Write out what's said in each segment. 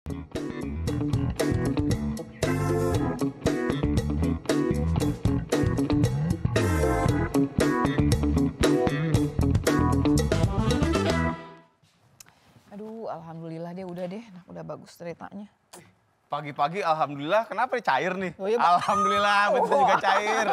Aduh, alhamdulillah deh udah deh, udah bagus ceritanya. Pagi-pagi alhamdulillah, kenapa nih cair nih? Oh, iya, Alhamdulillah, betul juga cair.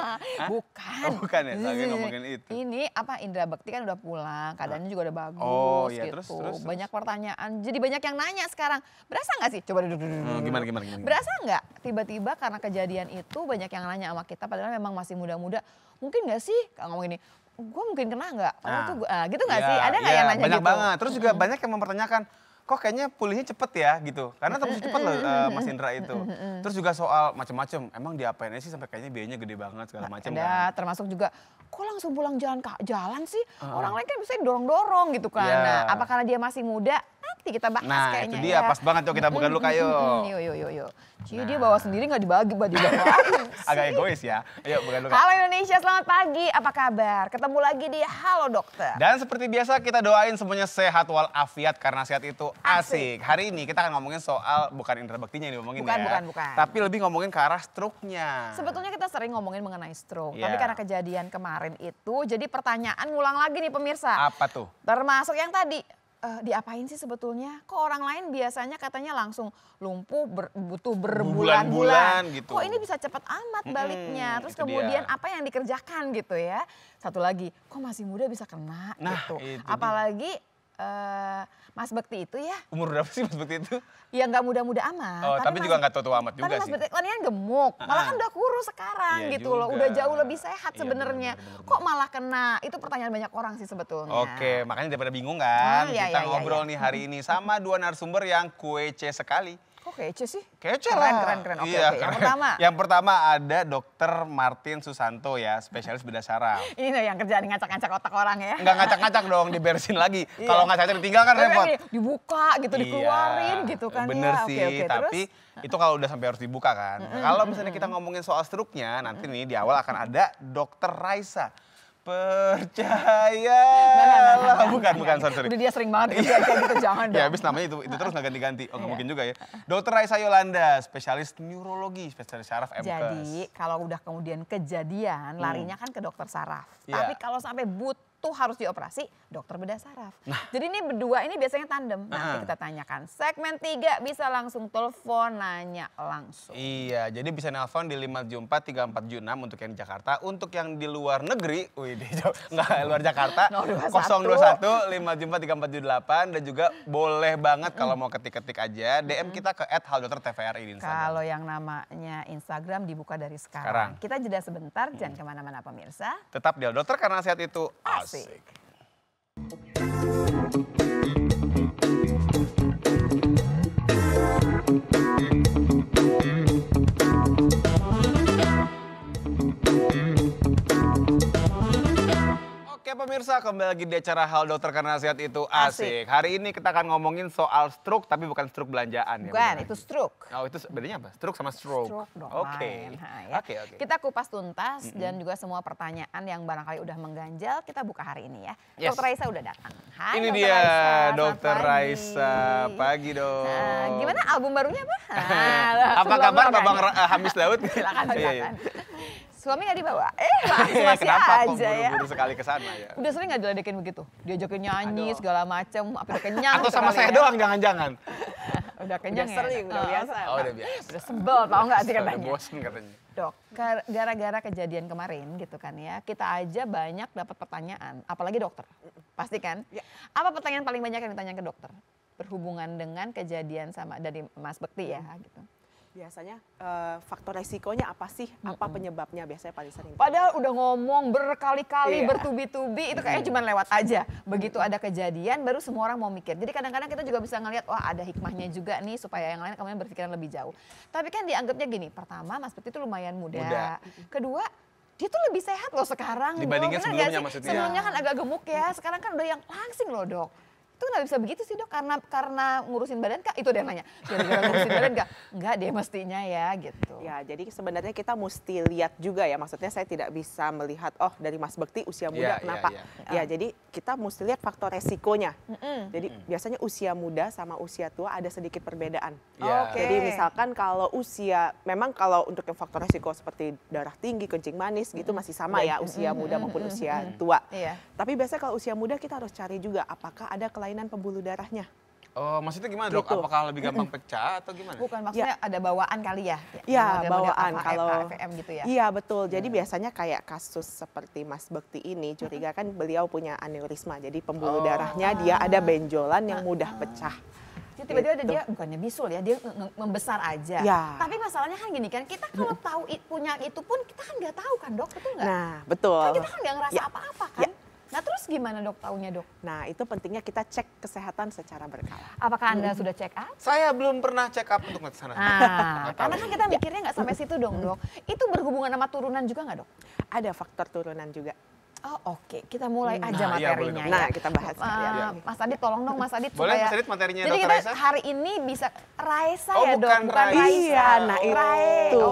Bukan. Oh, bukan ya, lagi ngomongin itu. Ini apa, Indra Bekti kan udah pulang, keadaannya juga udah bagus Oh, iya, gitu. terus. Banyak pertanyaan, jadi banyak yang nanya sekarang. Berasa nggak sih? Coba duduk. Gimana? Berasa nggak tiba-tiba karena kejadian itu banyak yang nanya sama kita padahal memang masih muda-muda. Mungkin nggak sih, kalau ngomong ini, gue mungkin kena nggak? Gitu nggak sih? Ada nggak yang nanya banyak gitu? Banyak banget, terus juga banyak yang mempertanyakan, kok kayaknya pulihnya cepet ya gitu. Karena terus cepet loh Mas Indra itu. Terus juga soal macam-macam, emang diapain aja sih sampai kayaknya biayanya gede banget segala macam kan. Ada, termasuk juga, kok langsung pulang jalan sih? Orang lain kan bisa dorong-dorong gitu kan. Nah, apa karena dia masih muda? Nanti kita bahas kayaknya. Nah, itu dia pas banget tuh kita buka dulu kayo. Yuk. Jadi dia bawa sendiri nggak dibagi. Agak egois ya. Ayo buka dulu. Halo Indonesia, selamat pagi. Apa kabar? Ketemu lagi di Halo Dokter. Dan seperti biasa kita doain semuanya sehat walafiat karena sehat itu asik. Hari ini kita akan ngomongin soal bukan Indra Bektinya yang diomongin bukan. Tapi lebih ngomongin ke arah stroke-nya. Sebetulnya kita sering ngomongin mengenai stroke. Yeah. Tapi karena kejadian kemarin itu jadi pertanyaan ngulang lagi nih pemirsa. Apa tuh? Termasuk yang tadi. Diapain sih sebetulnya? Kok orang lain biasanya katanya langsung lumpuh butuh berbulan-bulan gitu. Kok ini bisa cepat amat baliknya? Terus kemudian apa yang dikerjakan gitu ya? Satu lagi, kok masih muda bisa kena gitu. Apalagi Mas Bekti itu ya. Umur berapa sih Mas Bekti itu? Ya nggak muda-muda amat. Oh, tapi juga nggak tua-tua amat juga Mas sih. Bekti kan gemuk, malah kan udah kurus sekarang gitu loh. Udah jauh lebih sehat sebenarnya. Kok malah kena? Itu pertanyaan banyak orang sih sebetulnya. Oke, makanya daripada bingung kan, kita ngobrol nih hari ini sama dua narasumber yang kece sekali. Kok kece sih? Kece lah. Keren. Oke. Yang pertama ada Dr. Martin Susanto ya, spesialis bedah saraf. Ini yang kerjaan ngacak-ngacak otak orang ya. Enggak ngacak-ngacak dong, dibersihin lagi. Kalau ngacak-ngacak ditinggal kan repot. Dibuka gitu, dikeluarin gitu kan bener ya. Sih, tapi itu kalau udah sampai harus dibuka kan. Kalau misalnya kita ngomongin soal stroke-nya, nanti nih di awal akan ada Dr. Raisa. Percayalah. Bukan, sorry. Udah dia sering banget kayak gitu, jangan dong. Ya habis namanya itu terus nggak ganti-ganti. Oh nggak mungkin juga ya. Dr. Raisa Yolanda, spesialis neurologi, spesialis saraf MKes. Jadi kalau udah kemudian kejadian, larinya kan ke dokter saraf. Tapi kalau sampai butuh harus dioperasi, dokter bedah saraf. Jadi ini berdua ini biasanya tandem. Nanti kita tanyakan. Segmen 3 bisa langsung telepon, nanya langsung. Iya, jadi bisa nelpon di 5743476 untuk yang di Jakarta. Untuk yang di luar negeri, nggak luar Jakarta, 021 5743478 dan juga boleh banget kalau mau ketik-ketik aja DM kita ke @haldoktertvri di Instagram. Kalau yang namanya Instagram dibuka dari sekarang. Kita jeda sebentar, jangan kemana-mana pemirsa. Tetap di Halo Dokter karena sehat itu asik. Oke pemirsa, kembali lagi di acara Halo Dokter karena sehat itu asik. Hari ini kita akan ngomongin soal stroke tapi bukan stroke belanjaan. Bukan, itu stroke. Oh, itu bedanya apa? Stroke sama stroke. Oke. Kita kupas tuntas dan juga semua pertanyaan yang barangkali udah mengganjal kita buka hari ini ya. Dokter Raisa udah datang. Hai, ini Dokter dia Raisa. Dokter Raisa. Pagi dong. Gimana album barunya apa? Apa kabar Babang Hamis Daud? Silakan. Suami nggak dibawa? Masih kenapa aja ya. Buru-buru sekali ke sana ya. Udah sering nggak diledekin begitu? Diajakin nyanyi segala macam, apa udah kenyang? Atau sama saya doang jangan-jangan. Udah kenyang udah sering, udah biasa. Oh udah biasa. Udah sebel tau nggak sih katanya? Udah bosen katanya. Dok, gara-gara kejadian kemarin gitu kan ya, kita aja banyak dapat pertanyaan, apalagi dokter. Pasti kan? Ya. Apa pertanyaan paling banyak yang ditanya ke dokter? Berhubungan dengan kejadian sama dari Mas Bekti ya gitu. Biasanya faktor resikonya apa sih? Apa penyebabnya biasanya paling sering? Padahal udah ngomong berkali-kali, bertubi-tubi, itu kayaknya cuma lewat aja. Begitu ada kejadian, baru semua orang mau mikir. Jadi kadang-kadang kita juga bisa ngelihat, wah ada hikmahnya juga nih supaya yang lain kemudian berpikiran lebih jauh. Tapi kan dianggapnya gini, pertama Mas Bekti itu lumayan muda. Kedua, dia tuh lebih sehat loh sekarang. Dibandingin sebelumnya sih? maksudnya. Sebelumnya kan agak gemuk ya, sekarang kan udah yang langsing loh dok. Itu nggak bisa begitu sih dok, karena ngurusin badan kak? Itu dia nanya, gara-gara ngurusin badan kak? Enggak deh mestinya ya gitu. Ya, jadi sebenarnya kita mesti lihat juga ya, maksudnya saya tidak bisa melihat, oh dari Mas Bekti usia muda kenapa. Ya, jadi kita mesti lihat faktor resikonya. Jadi biasanya usia muda sama usia tua ada sedikit perbedaan. Jadi misalkan kalau usia, memang kalau untuk yang faktor resiko seperti darah tinggi, kencing manis gitu masih sama ya usia muda maupun usia tua. Tapi biasanya kalau usia muda kita harus cari juga apakah ada kelainan pembuluh darahnya. Oh, maksudnya gimana dok? Apakah lebih gampang pecah atau gimana? Bukan, maksudnya ada bawaan kali ya? Iya, bawaan. Kalau FFM gitu ya? Iya, betul. Jadi biasanya kayak kasus seperti Mas Bekti ini, curiga kan beliau punya aneurisma. Jadi pembuluh darahnya dia ada benjolan yang mudah pecah. Jadi tiba-tiba ada dia, bukannya bisul ya, dia membesar aja. Tapi masalahnya kan gini kan, kita kalau tahu punya itu pun kita kan nggak tahu kan dok, betul nggak? Nah, betul. Kan kita kan nggak ngerasa apa-apa kan? Nah terus gimana dok taunya dok? Nah itu pentingnya kita cek kesehatan secara berkala. Apakah Anda sudah check up? Saya belum pernah check up untuk ke sana. Karena kan kita mikirnya nggak sampai situ dong dok. Itu berhubungan sama turunan juga nggak dok? Ada faktor turunan juga. Oh oke, kita mulai aja materinya ya. Nah kita bahas. Mas Adit tolong dong Mas Adit. Boleh Mas Adit materinya jadi Dr. kita Raisa? hari ini bisa Raisa Oh, ya dok, bukan Raisa. Iya, nah itu.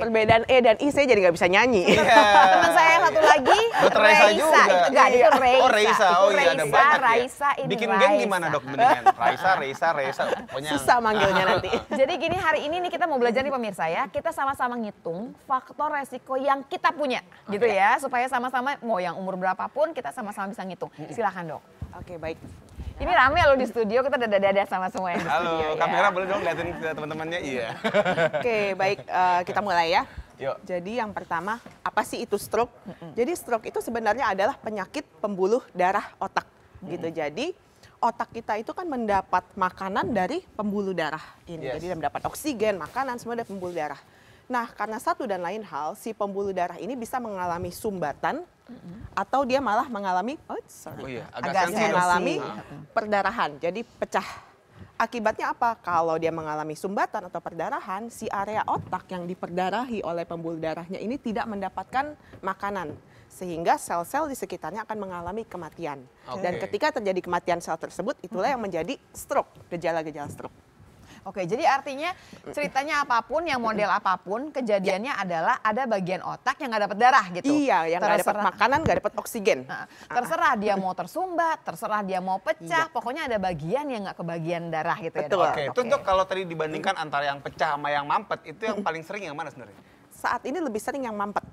Perbedaan E dan I saya jadi nggak bisa nyanyi. Teman saya yang satu lagi, Dr. Raisa juga. Enggak, itu Raisa. Oh Raisa, oh iya ada banyak ya. Raisa, ini Bikin Raisa. geng gimana dok mendingan? Raisa. Pokoknya. Susah manggilnya nanti. Jadi gini, hari ini nih kita mau belajar nih pemirsa ya, kita sama-sama ngitung faktor resiko yang kita punya gitu ya, supaya sama-sama mau yang umur berapapun kita sama-sama bisa ngitung. Silakan dok. Oke, baik. Ini rame loh di studio, kita dada-dada sama semua yang di studio. Halo, kamera boleh dong liatin ke teman-temannya? Iya. Oke, baik. Kita mulai ya. Yuk. Jadi yang pertama, apa sih itu stroke? Jadi stroke itu sebenarnya adalah penyakit pembuluh darah otak. Gitu. Jadi otak kita itu kan mendapat makanan dari pembuluh darah ini. Jadi mendapat oksigen, makanan, semua dari pembuluh darah. Nah, karena satu dan lain hal, si pembuluh darah ini bisa mengalami sumbatan atau dia malah mengalami agak mengalami perdarahan. Jadi pecah. Akibatnya apa? Kalau dia mengalami sumbatan atau perdarahan, si area otak yang diperdarahi oleh pembuluh darahnya ini tidak mendapatkan makanan. Sehingga sel-sel di sekitarnya akan mengalami kematian. Dan ketika terjadi kematian sel tersebut, itulah yang menjadi stroke, gejala-gejala stroke. Oke, jadi artinya ceritanya apapun, yang model apapun, kejadiannya adalah ada bagian otak yang nggak dapat darah gitu. Iya, yang nggak dapat makanan, nggak dapat oksigen. Terserah dia mau tersumbat, terserah dia mau pecah, pokoknya ada bagian yang nggak kebagian darah gitu ya. Betul. Oke, itu dok kalau tadi dibandingkan antara yang pecah sama yang mampet, itu yang paling sering yang mana sebenarnya? Saat ini lebih sering yang mampet.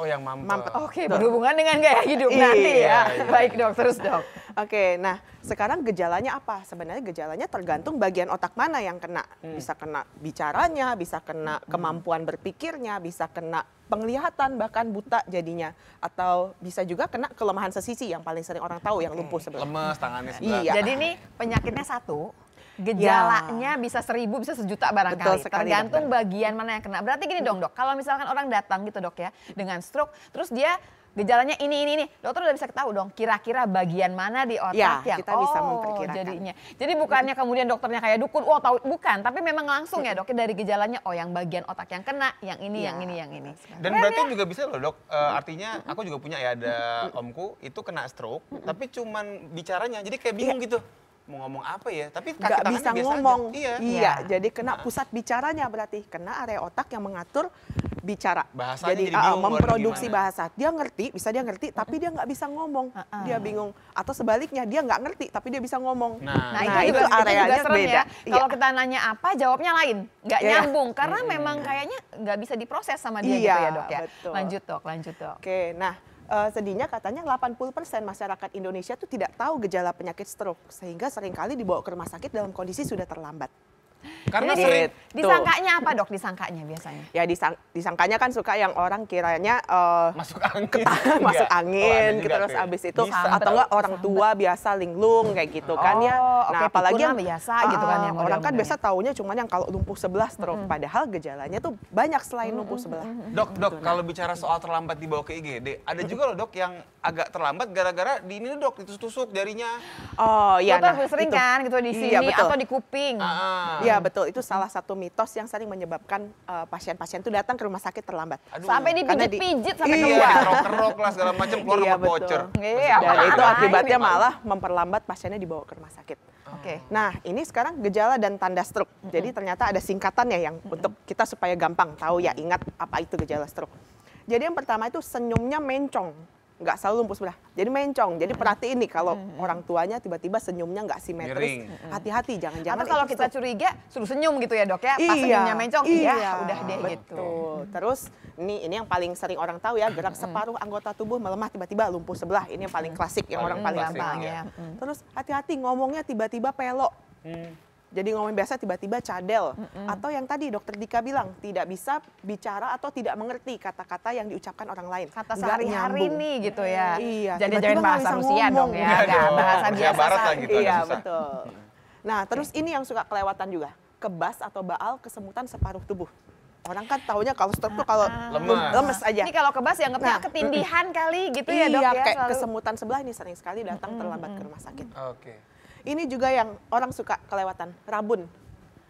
Oh yang mampet. Oke, berhubungan dengan gaya hidup nanti ya. Baik dok, terus dok. Oke, nah sekarang gejalanya apa? Sebenarnya gejalanya tergantung bagian otak mana yang kena. Bisa kena bicaranya, bisa kena kemampuan berpikirnya, bisa kena penglihatan bahkan buta jadinya. Atau bisa juga kena kelemahan sesisi yang paling sering orang tahu yang lumpuh sebelah. Lemes, tangannya sebelah. Iya. Jadi nih penyakitnya satu, gejalanya bisa 1000, bisa sejuta barangkali. Tergantung bagian mana yang kena. Berarti gini dong dok, kalau misalkan orang datang gitu dok ya, dengan stroke, terus dia gejalanya ini. Dokter udah bisa ketahui dong, kira-kira bagian mana di otak yang kita bisa memperkirakan. Jadinya. Jadi bukannya kemudian dokternya kayak dukun, tahu, bukan. Tapi memang langsung ya dok, dari gejalanya, yang bagian otak yang kena, yang ini. Dan berarti juga bisa loh dok, artinya aku juga punya ya, ada omku, itu kena stroke, tapi cuman bicaranya, jadi kayak bingung gitu. Mau ngomong apa ya, tapi kaki nggak bisa ngomong. Iya, jadi kena pusat bicaranya, berarti kena area otak yang mengatur bicara. Bahasanya jadi bingung memproduksi bahasa. Dia ngerti, tapi dia nggak bisa ngomong. Dia bingung. Atau sebaliknya, dia nggak ngerti tapi dia bisa ngomong. Nah itu areanya beda. Kalau kita nanya apa, jawabnya lain, nggak nyambung karena memang kayaknya nggak bisa diproses sama dia gitu ya dok ya. Betul. Lanjut dok. Oke, nah sedihnya katanya 80% masyarakat Indonesia itu tidak tahu gejala penyakit stroke, sehingga seringkali dibawa ke rumah sakit dalam kondisi sudah terlambat. Karena sering disangkanya apa dok? Disangkanya biasanya? Ya disangkanya kan suka yang orang kiranya masuk angin, masuk angin gitu, terus abis itu atau enggak orang tua biasa linglung kayak gitu kan ya. Nah apalagi yang biasa gitu kan ya. Orang kan biasa taunya cuman yang kalau lumpuh sebelah stroke, padahal gejalanya tuh banyak selain lumpuh sebelah. Dok, kalau bicara soal terlambat dibawa ke IGD, ada juga loh dok yang agak terlambat gara-gara di ini dok, ditusuk-tusuk jarinya. Oh iya. Dokter sering kan gitu di sini atau di kuping. Iya betul, itu salah satu mitos yang sering menyebabkan pasien-pasien itu datang ke rumah sakit terlambat. Sampai dipijit-pijit sampai iya, keluar. kerok-kerok lah segala macam keluar Iya, bocor. Iya, Dan itu parah akibatnya ini. malah memperlambat pasiennya dibawa ke rumah sakit. Oke. Nah, ini sekarang gejala dan tanda stroke. Jadi ternyata ada singkatannya yang untuk kita supaya gampang tahu ya, ingat apa itu gejala stroke. Jadi yang pertama itu senyumnya mencong, nggak selalu lumpuh sebelah. Jadi mencong. Jadi perhatiin nih kalau orang tuanya tiba-tiba senyumnya nggak simetris, hati-hati jangan-jangan. Atau kalau itu kita stroke. curiga suruh senyum gitu ya dok ya, pas senyumnya mencong, iya udah deh gitu. Betul. Terus ini yang paling sering orang tahu ya, gerak separuh anggota tubuh melemah tiba-tiba lumpuh sebelah. Ini yang paling klasik yang orang paling gampang sering. ya. Terus hati-hati ngomongnya tiba-tiba pelok. Jadi ngomong biasa tiba-tiba cadel. Atau yang tadi dokter Dika bilang, tidak bisa bicara atau tidak mengerti kata-kata yang diucapkan orang lain. Kata Nggak sehari-hari nyambung. nih gitu ya. Iya, Jadi tiba-tiba jangan nggak bahasa bisa Rusia ngomong. dong ya, Iya nggak dong. bahasa Rusia biasa Barat lah saja. gitu. Iya, agak susah. betul. Nah, terus ini yang suka kelewatan juga. Kebas atau baal kesemutan separuh tubuh. Orang kan taunya kalau stroke tuh kalau lemes aja. Ini kalau kebas ya anggapnya Nah, ketindihan kali gitu ya dok iya, ya. kayak selalu. kesemutan sebelah ini sering sekali datang terlambat ke rumah sakit. Oke. Ini juga yang orang suka kelewatan, rabun.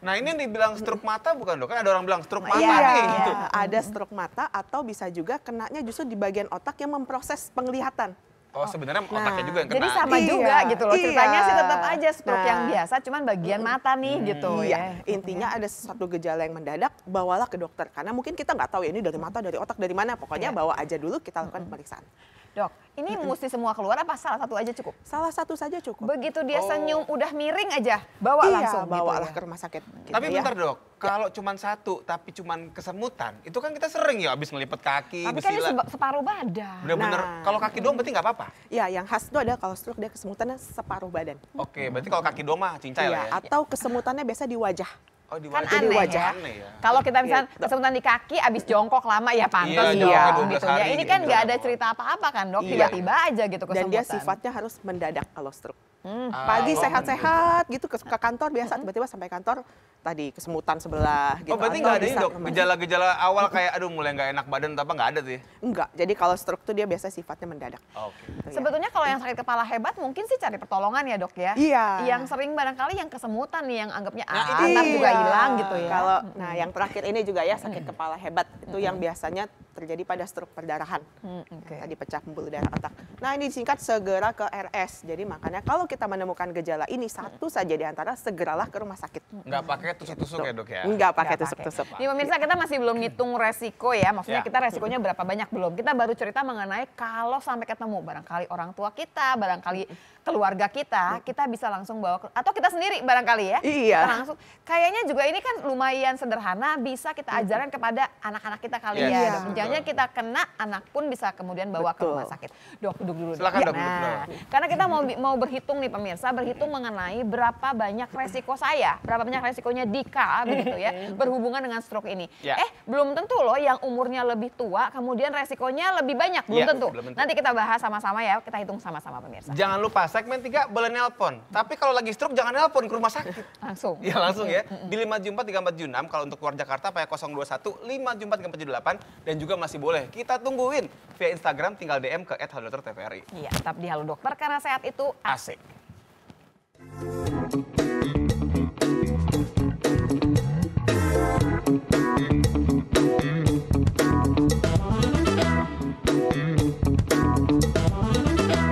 Nah ini yang dibilang stroke mata bukan dok? Kan ada orang bilang stroke mata Iya, nih iya. gitu. Ada stroke mata atau bisa juga kenanya justru di bagian otak yang memproses penglihatan. Oh sebenarnya otaknya juga yang kena. Jadi sama Iya, juga gitu loh, ceritanya iya. sih tetap aja stroke yang Nah. biasa, cuman bagian mata nih gitu Iya, ya. intinya ada sesuatu gejala yang mendadak, bawalah ke dokter. Karena mungkin kita nggak tahu ya ini dari mata, dari otak, dari mana. Pokoknya Iya. bawa aja dulu, kita lakukan pemeriksaan. Dok, ini mesti semua keluar apa salah satu aja cukup? Salah satu saja cukup. Begitu dia senyum udah miring aja, bawa langsung bawalah gitu ke ya. rumah sakit. gitu Tapi ya. bentar dok, kalau cuman satu tapi cuman kesemutan, itu kan kita sering ya abis ngelipet kaki, Tapi kan ini bersilat. separuh badan. Bener-bener, Nah. kalau kaki doang berarti nggak apa-apa? Ya, yang khas itu adalah kalau stroke dia kesemutannya separuh badan. Oke, berarti kalau kaki doang mah cincai lah ya? Atau kesemutannya biasa di wajah. Oh di Kan wajah. aneh wajah. ya. Aneh ya. Kalau kita misalnya Gitu. kesemutan di kaki, abis jongkok lama ya pantas Iya, dong. jongkoknya 12 Gitu ya. hari Ini kan gitu. nggak ada cerita apa-apa kan dok, Iya. tiba-tiba aja gitu kesemutan. Dan dia sifatnya harus mendadak kalau stroke. Ah, Pagi oh, sehat-sehat gitu ke kantor biasa, tiba-tiba sampai kantor tadi kesemutan sebelah gitu. Oh berarti Atau nggak ada ini bisa dok, kemana. gejala-gejala awal kayak aduh mulai nggak enak badan atau apa nggak ada tuh ya? Enggak, jadi kalau stroke tuh dia biasa sifatnya mendadak. Oke. Gitu ya. Sebetulnya kalau yang sakit kepala hebat mungkin sih cari pertolongan ya dok ya. Iya. Yang sering barangkali yang kesemutan nih yang anggapnya Nah, ntar Iya. juga hilang gitu ya. Kalau nah yang terakhir ini juga ya sakit kepala hebat itu yang biasanya terjadi pada stroke perdarahan. Oke. Tadi pecah pembuluh darah otak. Nah ini disingkat segera ke RS. Jadi makanya kalau kita menemukan gejala ini satu saja di antara segeralah ke rumah sakit. Nggak pakai tusuk-tusuk ya dok ya? Enggak pakai Nggak tusuk-tusuk. Nih pemirsa kita masih belum ngitung resiko ya, maksudnya Ya. kita resikonya berapa banyak belum. Kita baru cerita mengenai kalau sampai ketemu barangkali orang tua kita, barangkali keluarga kita bisa langsung bawa atau kita sendiri barangkali ya. Iya. Kita langsung. Kayaknya juga ini kan lumayan sederhana, bisa kita ajarkan kepada anak-anak kita kali Yes. ya. Iya. Dok. Jangan kita kena, anak pun bisa kemudian bawa ke Betul. rumah sakit. Dok, duduk dulu. Silakan, Dok, duduk Nah, karena kita mau berhitung nih pemirsa, berhitung mengenai berapa banyak resiko saya, berapa banyak resikonya Dika begitu ya, berhubungan dengan stroke ini. Ya. Belum tentu loh yang umurnya lebih tua, kemudian resikonya lebih banyak, belum Ya, tentu. belum tentu. Nanti kita bahas sama-sama ya, kita hitung sama-sama pemirsa. Jangan lupa segmen 3 boleh nelpon. Tapi kalau lagi stroke jangan nelpon ke rumah sakit. Langsung. Ya langsung ya. Di 5743476 kalau untuk luar Jakarta pakai 021 5743478 dan juga masih boleh kita tungguin via Instagram tinggal DM ke @halodoktr_tvri. Iya, tetap di Halo Dokter karena sehat itu Asik.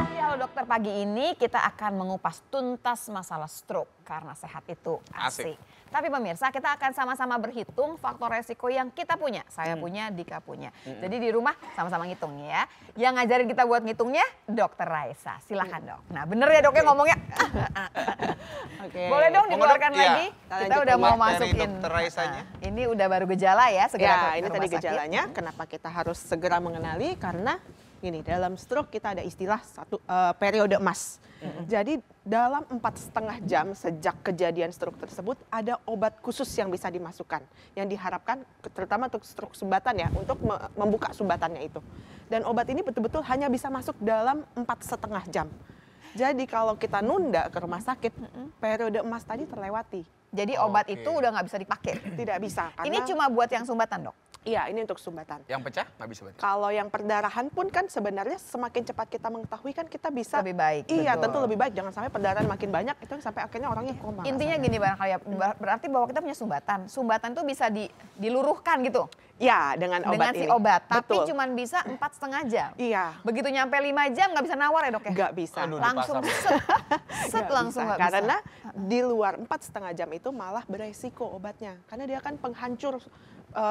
Di Halo Dokter pagi ini kita akan mengupas tuntas masalah stroke karena sehat itu asik. Asik. Tapi pemirsa kita akan sama-sama berhitung faktor resiko yang kita punya. Saya punya, Dika punya. Jadi di rumah sama-sama ngitung ya. Yang ngajarin kita buat ngitungnya Dokter Raisa. Silakan dok. Nah bener ya doknya ngomongnya. Oke. Boleh dong Monggo, dikeluarkan Dok. Iya. lagi. Kita Kita lanjut udah lagi mau dari masukin. Dokter Raisanya. Nah, ini udah baru gejala ya. Segera Ya, ke ini rumah tadi sakit. gejalanya. Kenapa kita harus segera mengenali? Karena ini dalam stroke kita ada istilah periode emas. Jadi dalam 4,5 jam sejak kejadian stroke tersebut ada obat khusus yang bisa dimasukkan. Yang diharapkan terutama untuk stroke sumbatan ya, untuk membuka sumbatannya itu. Dan obat ini betul-betul hanya bisa masuk dalam 4,5 jam. Jadi kalau kita nunda ke rumah sakit, periode emas tadi terlewati. Jadi obat Oke. itu udah nggak bisa dipakai. Tidak bisa. Ini cuma buat yang sumbatan dok? Iya, ini untuk sumbatan. Yang pecah nggak bisa berarti? Kalau yang perdarahan pun kan sebenarnya semakin cepat kita mengetahui kan kita bisa Lebih baik. Iya, betul. tentu lebih baik. Jangan sampai perdarahan makin banyak itu sampai akhirnya orangnya koma. Intinya gini barangkali ya, berarti bahwa kita punya sumbatan. Sumbatan itu bisa diluruhkan gitu. Ya, dengan obat si ini. obat, tapi Betul. cuman bisa 4,5 jam. Iya. Begitu nyampe 5 jam nggak bisa nawar ya dok ya? Nggak bisa. Aduh, Langsung dipasang. set Nggak langsung bisa. nggak bisa. Karena di luar 4,5 jam itu malah beresiko obatnya. Karena dia kan penghancur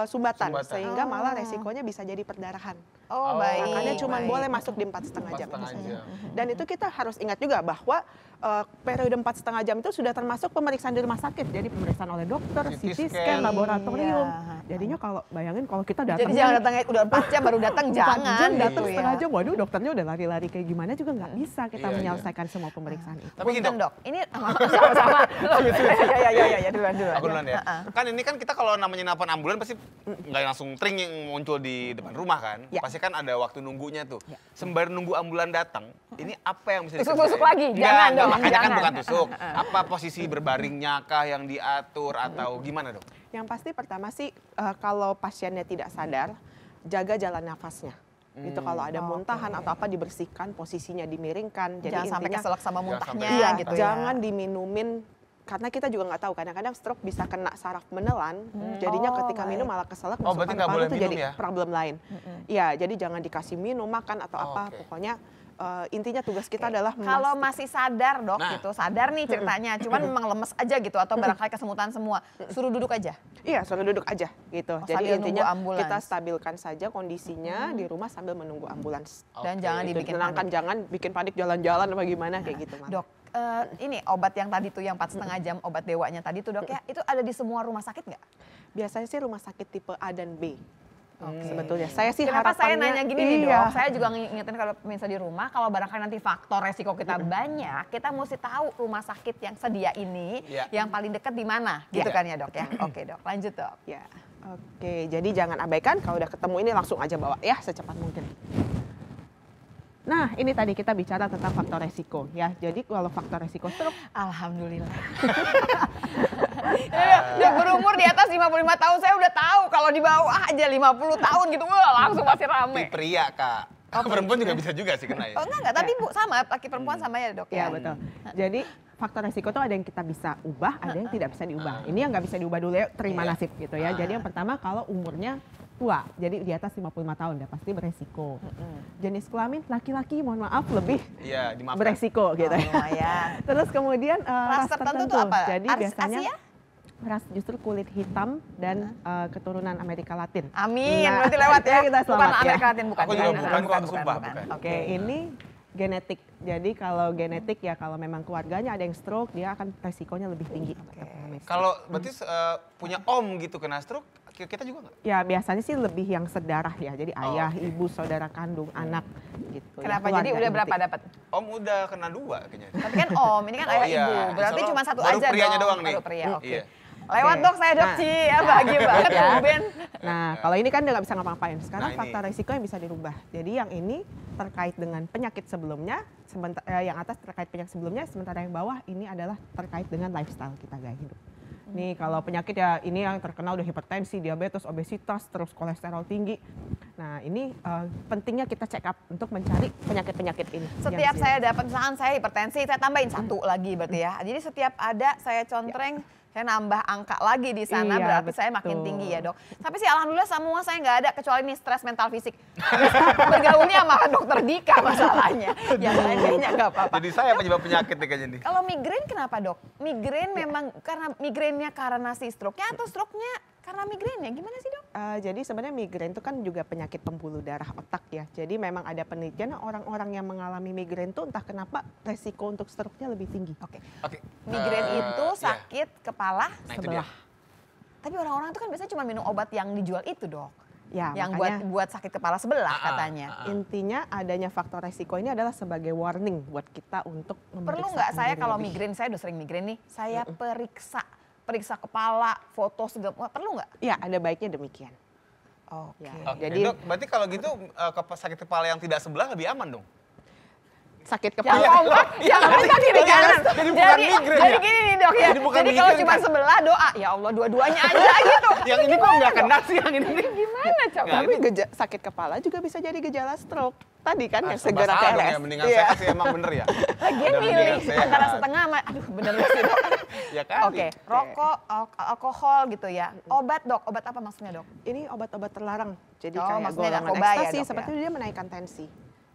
sumbatan, sehingga malah resikonya bisa jadi perdarahan. Oh, baik. Makanya cuma baik. boleh masuk di 4,5 jam. 4,5 jam. Dan itu kita harus ingat juga bahwa periode 4,5 jam itu sudah termasuk pemeriksaan di rumah sakit. Jadi pemeriksaan oleh dokter, CT CT scan. scan, laboratorium. Iya. Jadinya kalau bayangin kalau kita datang Jadi jangan datang udah 4 jam baru datang, 4 jangan jam gitu datang ya. setengah jam, waduh dokternya udah lari-lari kayak gimana juga nggak bisa kita Iya, iya. menyelesaikan semua pemeriksaan itu. Tapi gini, Punten Dok. dok, ini sama-sama. Ya duluan. Aku duluan ya. Kan ini kan kita kalau namanya nelpon ambulan pasti nggak langsung tring yang muncul di depan rumah kan. Ya. Pasti kan ada waktu nunggunya tuh. Sembari nunggu ambulan datang, ini apa yang bisa Tusuk-tusuk dikerjain? lagi? Jangan dong, makanya kan jangan. bukan tusuk. Apa posisi berbaringnya kah yang diatur atau gimana dok? Yang pasti pertama sih kalau pasiennya tidak sadar, jaga jalan nafasnya. Itu kalau ada muntahan atau apa dibersihkan, posisinya dimiringkan. Jadi Jangan sampai intinya keselak sama Jangan muntahnya iya, gitu ya. jangan diminumin karena kita juga nggak tahu kadang-kadang stroke bisa kena saraf menelan. Jadinya Oh, ketika minum baik. malah keselak Oh, masuk berarti ke nggak paru boleh itu minum jadi ya? problem lain. Iya, jadi jangan dikasih minum, makan atau Oh, apa. oke. Pokoknya intinya tugas kita adalah Kalau masih sadar dok Nah. gitu, sadar nih ceritanya, cuman memang lemes aja gitu atau barangkali kesemutan semua, suruh duduk aja. Iya, suruh duduk aja gitu. Oh, Jadi sambil intinya nunggu ambulans. kita stabilkan saja kondisinya di rumah sambil menunggu ambulans. Dan Oke. jangan Itu dibikin tenangkan, panik. jangan bikin panik jalan-jalan apa gimana kayak gitu. Mama. Dok, ini obat yang tadi tuh yang 4,5 jam obat dewanya tadi tuh dok ya, itu ada di semua rumah sakit nggak? Biasanya sih rumah sakit tipe A dan B. Sebetulnya saya sih Kenapa saya harapannya- nanya gini nih iya. dok? Saya juga ngingetin kalau pemirsa di rumah, kalau barangkali nanti faktor resiko kita banyak, kita mesti tahu rumah sakit yang sedia ini, Iya. yang paling dekat di mana, gitu Iya. kan ya dok ya? Oke dok, lanjut dok. Ya, oke. Jadi jangan abaikan kalau udah ketemu ini langsung aja bawa ya secepat mungkin. Nah, ini tadi kita bicara tentang faktor resiko ya. Jadi kalau faktor resiko stroke, Alhamdulillah. Ya, berumur di atas 55 tahun saya udah tahu kalau di bawah aja 50 tahun gitu, wah langsung masih rame. Tapi pria kak. Perempuan juga bisa juga sih kena ya. Oh enggak, tapi Bu sama, laki perempuan sama ya dok ya ya? betul. Jadi faktor resiko itu ada yang kita bisa ubah, ada yang tidak bisa diubah. Ini yang nggak bisa diubah dulu ya, terima Iya. nasib gitu ya. Jadi yang pertama kalau umurnya tua, jadi di atas 55 tahun udah pasti beresiko. Jenis kelamin laki-laki mohon maaf lebih Iya, dimaafkan. beresiko gitu Oh, ya. lumayan. Terus kemudian Ras tertentu tuh apa? Jadi biasanya Asia? ras justru kulit hitam dan keturunan Amerika Latin. Amin, Nah, berarti lewat ya. kita Bukan selamat ya. Amerika Latin, bukan. Aku juga bukan kok, sumpah, bukan. Oke, ini genetik. Jadi kalau genetik ya kalau memang keluarganya ada yang stroke, dia akan resikonya lebih tinggi. Kalau berarti punya om gitu kena stroke, kita juga nggak? Ya biasanya sih lebih yang sedarah ya. Jadi ayah, ibu, saudara kandung, anak gitu. Kenapa? Ya, Jadi keluarga udah inti. berapa dapat? Om udah kena 2 kayaknya. Tapi kan om, ini kan ayah iya. ibu. Berarti Insya cuma Allah satu baru aja prianya doang nih. Baru pria, oke. Iya. Lewat Oke. dok, saya dok Nah. Ci. Ya bahagia banget Ya. Ben. Nah, kalau ini kan dia nggak bisa ngapa-ngapain. Sekarang Nah, ini. faktor resiko yang bisa dirubah. Jadi yang ini terkait dengan penyakit sebelumnya, yang atas terkait penyakit sebelumnya, sementara yang bawah ini adalah terkait dengan lifestyle kita gaya hidup. Nih kalau penyakit ya ini yang terkenal udah hipertensi, diabetes, obesitas, terus kolesterol tinggi. Nah ini pentingnya kita check up untuk mencari penyakit-penyakit ini. Setiap yang saya dapat misalkan saya hipertensi, saya tambahin satu lagi berarti ya. Jadi setiap ada saya contreng, saya nambah angka lagi di sana, Iya, berarti saya makin betul. tinggi ya dok. Tapi sih alhamdulillah semua saya nggak ada, kecuali nih stres mental fisik. Bergaulnya sama dokter Dika masalahnya. Yang lain kayaknya nggak apa-apa. Jadi saya penyebab penyakit nih kayaknya nih. Kalau migrain kenapa dok? Migrain memang karena migrainnya karena si stroke-nya atau stroke-nya karena migrainnya? Gimana sih dok? Jadi sebenarnya migrain itu kan juga penyakit pembuluh darah otak ya. Jadi memang ada penelitian orang-orang yang mengalami migrain itu entah kenapa resiko untuk stroke-nya lebih tinggi. Oke. Oke. Migrain itu iya. sakit kepala Nah, itu dia. sebelah. Tapi orang-orang itu kan biasanya cuma minum obat yang dijual itu dok. Ya, Yang makanya buat sakit kepala sebelah katanya. intinya adanya faktor resiko ini adalah sebagai warning buat kita untuk Perlu memeriksakan nggak saya diri kalau lebih. migrain, saya udah sering migrain nih, saya periksa kepala, foto segala, wah, perlu nggak? Ya, ada baiknya demikian. Oke. Ya. Oke, Jadi- Dok, berarti kalau gitu sakit kepala yang tidak sebelah lebih aman dong? sakit Yang kepala. kompak, yang kompak kiri kanan. Jadi bukan migrain Jadi ya? gini nih dok ya. Jadi bukan Jadi kalau migrain, cuma kan? sebelah doa, ya Allah dua-duanya aja gitu. Yang ini kok nggak kena sih yang ini? Gimana coba? Tapi sakit kepala juga bisa jadi gejala stroke. Tadi kan yang serba segera salah dong keles. ya, mendingan sehat sih emang bener ya. Lagian Udah mendingan milih sehat. antara setengah sama, aduh bener gak sih dok? Ya kan? Oke, rokok, alkohol gitu ya. Obat dok, obat apa maksudnya dok? Ini obat-obat terlarang. Jadi Oh, kayak maksudnya golongan narkoba ya, ekstasi, Dok, seperti ya? itu dia menaikkan tensi.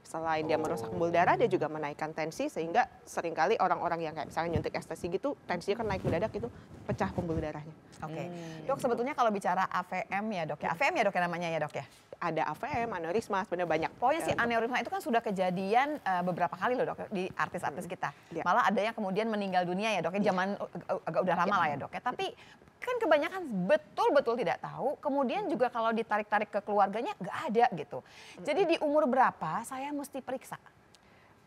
Selain dia merusak pembuluh darah, dia juga menaikkan tensi sehingga seringkali orang-orang yang kayak misalnya nyuntik ekstasi gitu, tensinya kan naik mendadak itu pecah pembuluh darahnya. Oke, dok sebetulnya kalau bicara AVM ya dok ya, AVM ya dok ya namanya ya dok ya? Ada AVM, aneurisma, sebenarnya banyak. Pokoknya si aneurisma itu kan sudah kejadian beberapa kali loh dok di artis-artis kita. Ya. Malah ada yang kemudian meninggal dunia ya dok ya, zaman agak udah lama lah ya dok ya. Tapi kan kebanyakan betul-betul tidak tahu, kemudian juga kalau ditarik-tarik ke keluarganya nggak ada gitu. Jadi di umur berapa saya mesti periksa?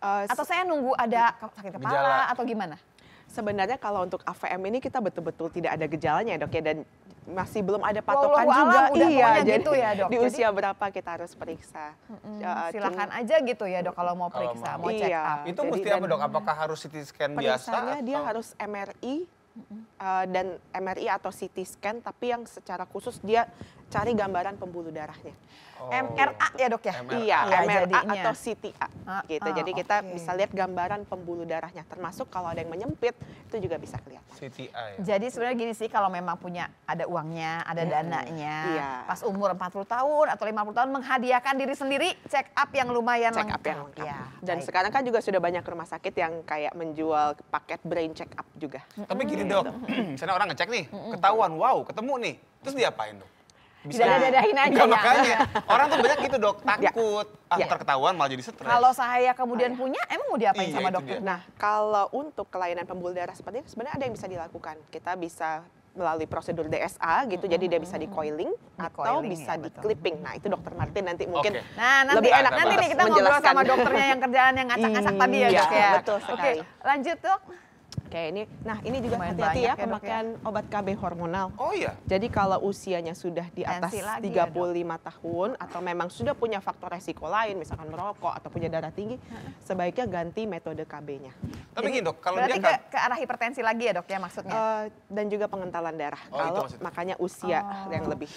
Atau saya nunggu ada sakit kepala Gejala. atau gimana? Sebenarnya kalau untuk AVM ini kita betul-betul tidak ada gejalanya dok ya, dan masih belum ada patokan Wallahu juga. alam, udah Iya, pokoknya jadi gitu ya, Dok. di Jadi- usia berapa kita harus periksa? Silakan aja gitu ya dok kalau mau Kalau periksa, mau. mau check Iya. up. Itu Jadi mesti dan- apa dok? Apakah harus CT scan biasa? Periksanya dia atau- harus MRI dan MRI atau CT scan, tapi yang secara khusus dia cari gambaran pembuluh darahnya. Oh. MRA ya dok ya? MRA. Iya, Iya, MRA jadinya. atau CTA gitu. Jadi kita oke. bisa lihat gambaran pembuluh darahnya, termasuk kalau ada yang menyempit itu juga bisa kelihatan. CTI. Jadi sebenarnya gini sih, kalau memang punya ada uangnya, ada dananya, Iya. pas umur 40 tahun atau 50 tahun menghadiahkan diri sendiri check up yang lumayan Check up lengkap. yang lengkap. Ya, Dan baik. sekarang kan juga sudah banyak rumah sakit yang kayak menjual paket brain check up juga. Tapi gini dok, misalnya orang ngecek nih, ketahuan, wow ketemu nih, terus diapain dok? Dadahin aja Enggak, ya. makanya. Orang tuh banyak gitu dok, Ya. takut. Ya. Ntar ketahuan malah jadi stres. Kalau saya kemudian punya, emang mau diapain Iya, sama itu dokter? dia. Nah, kalau untuk kelainan pembuluh darah seperti itu sebenarnya ada yang bisa dilakukan. Kita bisa melalui prosedur DSA gitu, jadi dia bisa di coiling atau coiling, bisa ya, di betul. clipping. Nah, itu dokter Martin nanti mungkin Oke. Nah, nanti lebih enak nanti nih kita ngobrol menjelaskan. sama dokternya yang kerjaan yang ngacak-ngacak tadi ya Iya, dok ya. betul sekali. Oke, lanjut dok. Oke, ini juga Lumayan hati-hati banyak ya ya, Dok, ya. pemakaian obat KB hormonal. Oh iya. Jadi kalau usianya sudah di atas Tensi lagi ya, 35 tahun atau memang sudah punya faktor resiko lain, misalkan merokok atau punya darah tinggi, sebaiknya ganti metode KB-nya. Tapi gini dok, kalau Berarti dia nggak, ke arah hipertensi lagi ya dok ya maksudnya? Dan juga pengentalan darah. Oh, itu Kalau maksudnya. makanya usia yang lebih.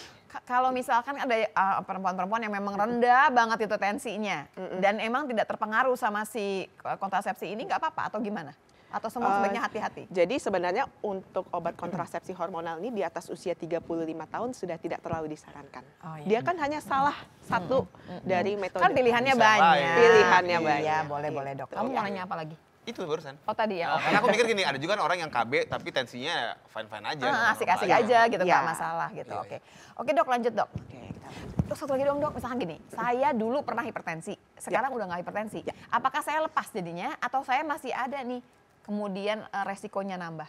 Kalau misalkan ada perempuan-perempuan yang memang rendah banget itu tensinya dan emang tidak terpengaruh sama si kontrasepsi ini nggak apa-apa atau gimana? Atau semua sebaiknya hati-hati? Jadi sebenarnya untuk obat kontrasepsi hormonal ini di atas usia 35 tahun sudah tidak terlalu disarankan. Oh, iya. Dia kan hanya salah satu dari metode. Kan pilihannya Bisa banyak. lain. Pilihannya Iya, banyak. boleh dok. Gitu. Kamu mau nanya apa lagi? itu barusan. Oh tadi ya. Karena aku mikir gini, ada juga kan orang yang KB tapi tensinya fine-fine aja. normal-normal Asik-asik aja. aja gitu, Iya. nggak masalah gitu. Iya, Oke. Oke dok, lanjut dok. Oke, kita lanjut. Dok satu lagi dong dok, misalkan gini, saya dulu pernah hipertensi, sekarang udah nggak hipertensi. Ya. Apakah saya lepas jadinya atau saya masih ada nih kemudian resikonya nambah?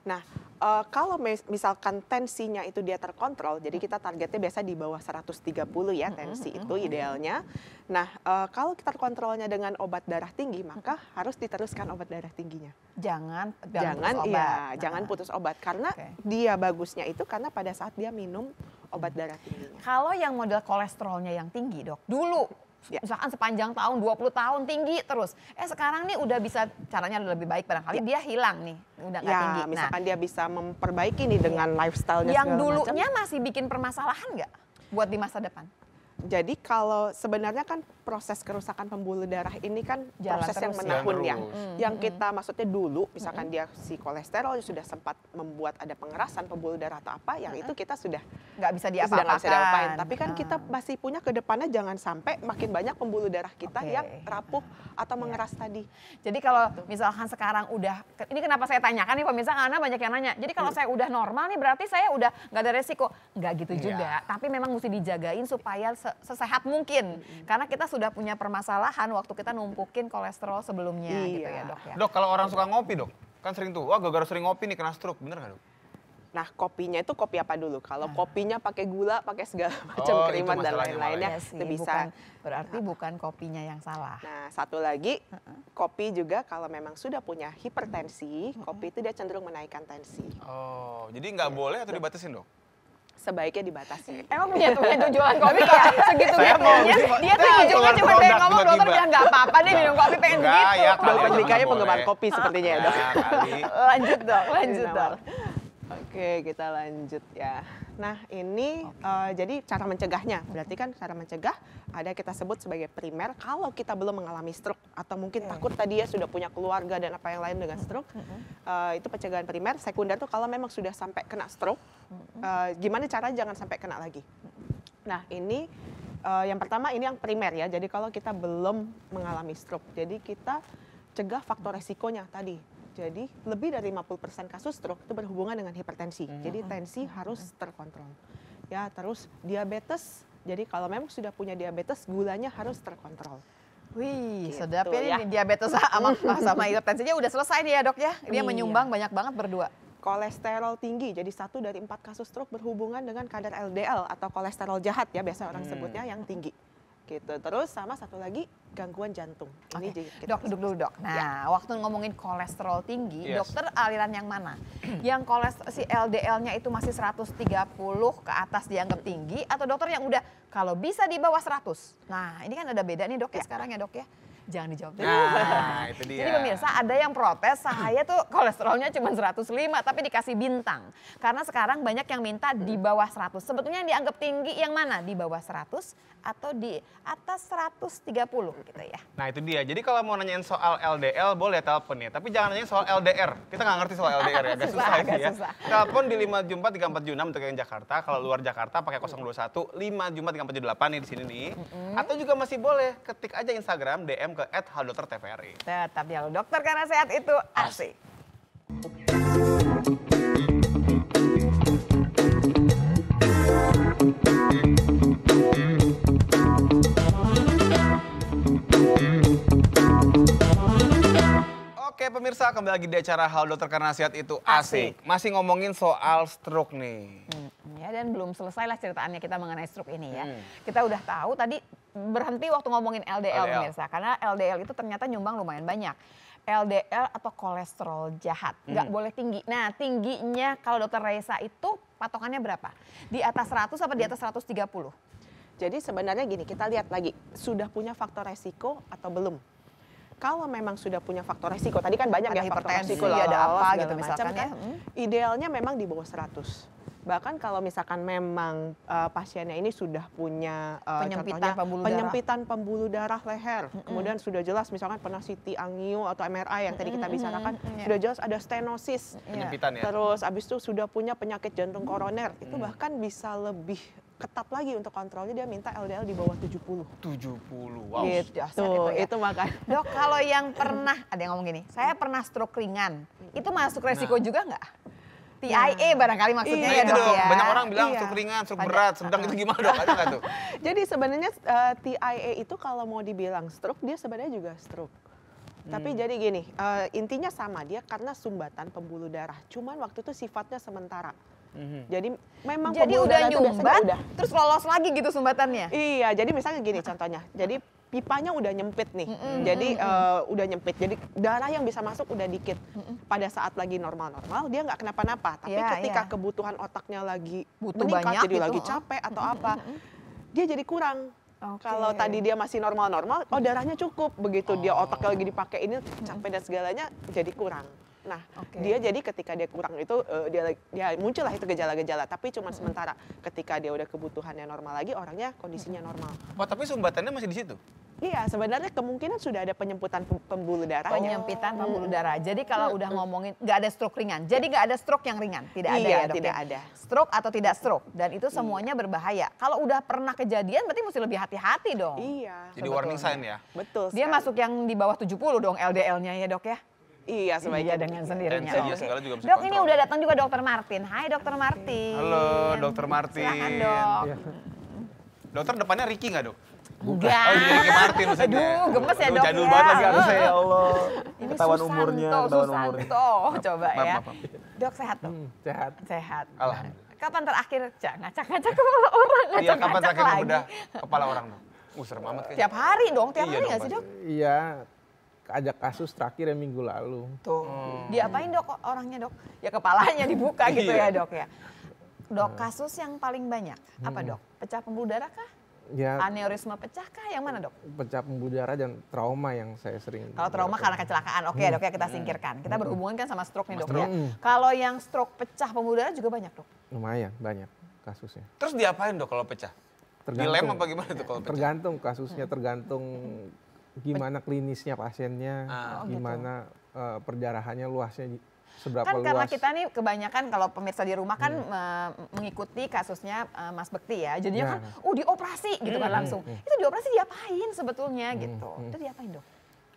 Nah, kalau misalkan tensinya itu dia terkontrol, jadi kita targetnya biasa di bawah 130 ya tensi itu idealnya. Nah, kalau kita terkontrolnya dengan obat darah tinggi, maka harus diteruskan obat darah tingginya. Jangan putus Jangan obat. iya, jangan putus obat karena Oke. dia bagusnya itu karena pada saat dia minum obat darah tingginya. Kalau yang model kolesterolnya yang tinggi dok, dulu Ya. misalkan sepanjang tahun 20 tahun tinggi terus. Sekarang nih udah bisa caranya udah lebih baik barangkali dia hilang nih, udah nggak tinggi. Ya, misalkan dia bisa memperbaiki nih dengan lifestyle-nya yang segala dulunya macam. masih bikin permasalahan nggak buat di masa depan? Jadi kalau sebenarnya kan proses kerusakan pembuluh darah ini kan Jalan proses yang terus ya. menahun ya. Jalan terus. Yang kita maksudnya dulu misalkan dia si kolesterol sudah sempat membuat ada pengerasan pembuluh darah atau apa, yang itu kita sudah Nggak bisa sudah nggak bisa diapain. diapa-apakan. Tapi kan kita masih punya ke depannya jangan sampai makin banyak pembuluh darah kita Oke. yang rapuh atau mengeras tadi. Jadi kalau misalkan sekarang udah, ini kenapa saya tanyakan nih pemirsa, karena banyak yang nanya. Jadi kalau saya udah normal nih berarti saya udah nggak ada resiko. Nggak gitu juga, tapi memang mesti dijagain supaya sesehat mungkin. Karena kita sudah punya permasalahan waktu kita numpukin kolesterol sebelumnya gitu ya Iya. dok ya. Dok, kalau orang suka ngopi dok, kan sering tuh, wah gara-gara sering ngopi nih kena stroke, bener nggak dok? Nah, kopinya itu kopi apa dulu? Kalau kopinya pakai gula, pakai segala macam Oh, itu kerimat dan masalahnya lain-lainnya, Iya sih, itu bisa. berarti bukan kopinya yang salah. Nah, satu lagi, kopi juga kalau memang sudah punya hipertensi, kopi itu dia cenderung menaikkan tensi. Oh, jadi nggak boleh atau dibatasin dok? Sebaiknya dibatasi. Emang punya jualan kopi kayak segitu gitunya. Dia tuh ujungnya cuma pengen ngomong, dokter bilang nggak apa-apa deh minum kopi pengen begitu. Ya, Dokter Dikanya penggemar kopi sepertinya ya, Dok. Lanjut dok. Oke, kita lanjut ya. Nah, ini jadi cara mencegahnya. Berarti kan cara mencegah ada kita sebut sebagai primer kalau kita belum mengalami stroke atau mungkin takut tadi ya sudah punya keluarga dan apa yang lain dengan stroke. Itu pencegahan primer. Sekunder tuh kalau memang sudah sampai kena stroke, gimana caranya jangan sampai kena lagi. Nah, ini yang pertama ini yang primer ya. Jadi kalau kita belum mengalami stroke, jadi kita cegah faktor resikonya tadi. Jadi lebih dari 50% kasus stroke itu berhubungan dengan hipertensi. Jadi tensi harus terkontrol. Ya, terus diabetes. Jadi kalau memang sudah punya diabetes, gulanya harus terkontrol. Wih, Gitu, sedap ya, ya. ini diabetes sama hipertensinya udah selesai nih ya dok ya. Dia menyumbang banyak banget berdua. Kolesterol tinggi, jadi 1 dari 4 kasus stroke berhubungan dengan kadar LDL atau kolesterol jahat ya, biasa orang sebutnya yang tinggi. Gitu. Terus sama satu lagi gangguan jantung. Ini Dok, duduk dulu dok. Nah, waktu ngomongin kolesterol tinggi, dokter aliran yang mana? Yang si LDL-nya itu masih 130 ke atas dianggap tinggi, atau dokter yang udah kalau bisa di bawah 100? Nah, ini kan ada beda nih dok ya sekarang ya dok ya. Jangan dijawab dulu. Nah, itu dia. Jadi pemirsa ada yang protes, saya tuh kolesterolnya cuma 105 tapi dikasih bintang. Karena sekarang banyak yang minta di bawah 100. Sebetulnya yang dianggap tinggi yang mana? Di bawah 100 atau di atas 130 gitu ya. Nah itu dia, jadi kalau mau nanyain soal LDL boleh telepon ya, tapi jangan nanyain soal LDR. Kita nggak ngerti soal LDR ya, agak susah ini ya. Telepon di 5743476 untuk yang Jakarta, kalau luar Jakarta pakai 021 5743478 nih di sini nih. Atau juga masih boleh ketik aja Instagram DM ke @haldoktertvri. Tetap ya dokter karena sehat itu asik. Oke pemirsa, kembali lagi di acara Hal Dokter Karena Sehat Itu Asik. Masih ngomongin soal stroke nih. Ya, dan belum selesai lah ceritaannya kita mengenai stroke ini ya. Kita udah tahu tadi berhenti waktu ngomongin LDL pemirsa. Karena LDL itu ternyata nyumbang lumayan banyak. LDL atau kolesterol jahat, nggak boleh tinggi. Nah tingginya kalau dokter Raisa itu patokannya berapa? Di atas 100 apa di atas 130? Jadi sebenarnya gini, kita lihat lagi, sudah punya faktor resiko atau belum? Kalau memang sudah punya faktor resiko, tadi kan banyak ada ya faktor hipertensi, resiko, ada apa gitu macam misalkan ya. Idealnya memang di bawah 100. Bahkan kalau misalkan memang pasiennya ini sudah punya penyempitan pembuluh darah leher, kemudian sudah jelas misalkan pernah CT angio atau MRI yang tadi kita bicarakan, sudah jelas ada stenosis, Penyempitan ya. terus abis itu sudah punya penyakit jantung koroner, itu bahkan bisa lebih ketat lagi untuk kontrolnya, dia minta LDL di bawah 70. 70, wow. Gitu, itu makanya. Dok, kalau yang pernah, ada yang ngomong gini, saya pernah stroke ringan, itu masuk resiko juga nggak? TIA barangkali maksudnya ya dok ya. Banyak orang bilang stroke ringan, stroke berat, sedang itu gimana dok? Ada nggak tuh? Jadi sebenarnya TIA itu kalau mau dibilang stroke, dia sebenarnya juga stroke. Tapi jadi gini, intinya sama, dia karena sumbatan pembuluh darah. Cuman waktu itu sifatnya sementara. Jadi memang jadi pembuluh udah darah nyumbat, terus lolos lagi gitu sumbatannya? Iya, jadi misalnya gini contohnya. Jadi pipanya udah nyempit nih, jadi udah nyempit, jadi darah yang bisa masuk udah dikit. Pada saat lagi normal-normal dia nggak kenapa-napa, tapi ketika kebutuhan otaknya lagi meningkat, jadi lagi capek atau apa, dia jadi kurang. Kalau tadi dia masih normal-normal, darahnya cukup, begitu dia otaknya lagi dipakai ini capek dan segalanya jadi kurang. Nah, dia jadi ketika dia kurang itu dia muncullah itu gejala-gejala, tapi cuma sementara. Ketika dia udah kebutuhannya normal lagi, orangnya kondisinya normal. Oh, tapi sumbatannya masih di situ? Iya, sebenarnya kemungkinan sudah ada penyempitan pembuluh darah. Penyempitan pembuluh darah. Jadi kalau udah ngomongin nggak ada stroke ringan. Jadi nggak ada stroke yang ringan, tidak ada ya dok? Tidak ada. Stroke atau tidak stroke, dan itu semuanya berbahaya. Kalau udah pernah kejadian, berarti mesti lebih hati-hati dong. Iya. Jadi warning sign ya? Betul. Dia masuk yang di bawah 70 dong LDL-nya ya dok ya? Iya, sebaiknya dengan sendirinya. Segala juga bisa dok, kontrol. ini udah datang juga dokter Martin. Hai dokter Martin. Halo dokter Martin. Silakan dok. Dokter depannya Ricky nggak dok? Enggak. Oh iya Ricky Martin maksudnya. Aduh, gemes ya dok Jadul ya. banget lagi harusnya Ya Allah, Ini ketahuan umurnya, ketahuan umurnya. Susanto, coba ya. Maaf. Dok sehat dok? Sehat. Sehat. Alhamdulillah. Kapan terakhir ngacak-ngacak kepala orang? Iya, kapan Ngacak-ngacak terakhir lagi. bedah kepala orang dok? Serem amat kayaknya. Tiap hari dong, tiap Iya hari dong, nggak sih pasti. dok? Iya, ada kasus terakhir yang minggu lalu. Tuh, diapain dok orangnya dok? Ya kepalanya dibuka gitu ya Iya. dok ya. Dok, kasus yang paling banyak apa dok? Pecah pembuluh darah kah? Ya, Aneurisma pecah kah? Yang mana dok? pecah pembuluh darah dan trauma yang saya sering. Kalau trauma karena kecelakaan, oke dok ya kita singkirkan. Kita berhubungan kan sama stroke nih dok ya. Kalau yang stroke pecah pembuluh darah juga banyak dok? Lumayan banyak kasusnya. Terus diapain dok kalau pecah? Dilem apa gimana tuh kalau pecah? Tergantung kasusnya, tergantung gimana klinisnya pasiennya, gimana perdarahannya luasnya seberapa Kan luas. karena kita nih kebanyakan kalau pemirsa di rumah kan mengikuti kasusnya Mas Bekti ya. Jadinya kan, dioperasi gitu kan langsung. Itu dioperasi diapain sebetulnya gitu? Itu diapain dok?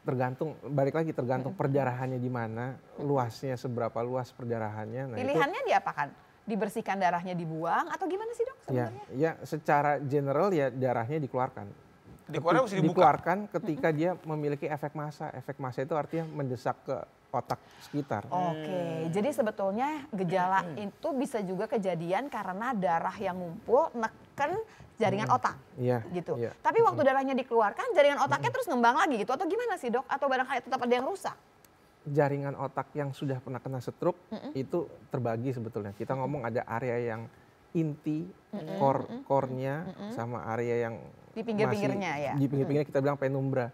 Tergantung, balik lagi tergantung perdarahannya di mana, luasnya seberapa luas perdarahannya. Nah, Pilihannya diapakan? Dibersihkan darahnya dibuang atau gimana sih dok sebenarnya? Ya secara general ya darahnya dikeluarkan. Dikeluarkan mesti dibuka? Dikeluarkan ketika dia memiliki efek massa. Efek massa itu artinya mendesak ke otak sekitar. Oke, jadi sebetulnya gejala itu bisa juga kejadian karena darah yang ngumpul neken jaringan otak, Iya, gitu. iya. Tapi waktu darahnya dikeluarkan, jaringan otaknya terus ngembang lagi gitu, atau gimana sih dok? Atau barangkali tetap ada yang rusak? Jaringan otak yang sudah pernah kena stroke itu terbagi sebetulnya. Kita ngomong ada area yang inti, core-nya, sama area yang Di pinggir-pinggirnya masih ya? Di pinggir-pinggirnya kita bilang penumbra.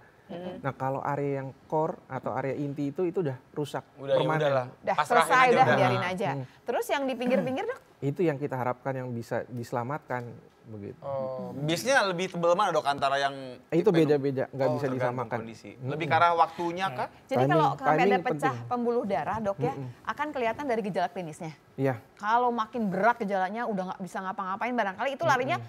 Nah kalau area yang core atau area inti itu udah rusak, permanen. Udahlah. Udah Pasrahin selesai, aja udah udah. biarin aja. Terus yang di pinggir-pinggir dok? Itu yang kita harapkan yang bisa diselamatkan begitu. Oh, biasanya lebih tebal mana dok antara yang Itu beda-beda, nggak bisa tergantung disamakan. kondisi. Lebih karena waktunya kah? Jadi kalau sampai ada timing pecah penting. pembuluh darah dok ya, akan kelihatan dari gejala klinisnya. Iya, Kalau makin berat gejalanya udah nggak bisa ngapa-ngapain, barangkali itu larinya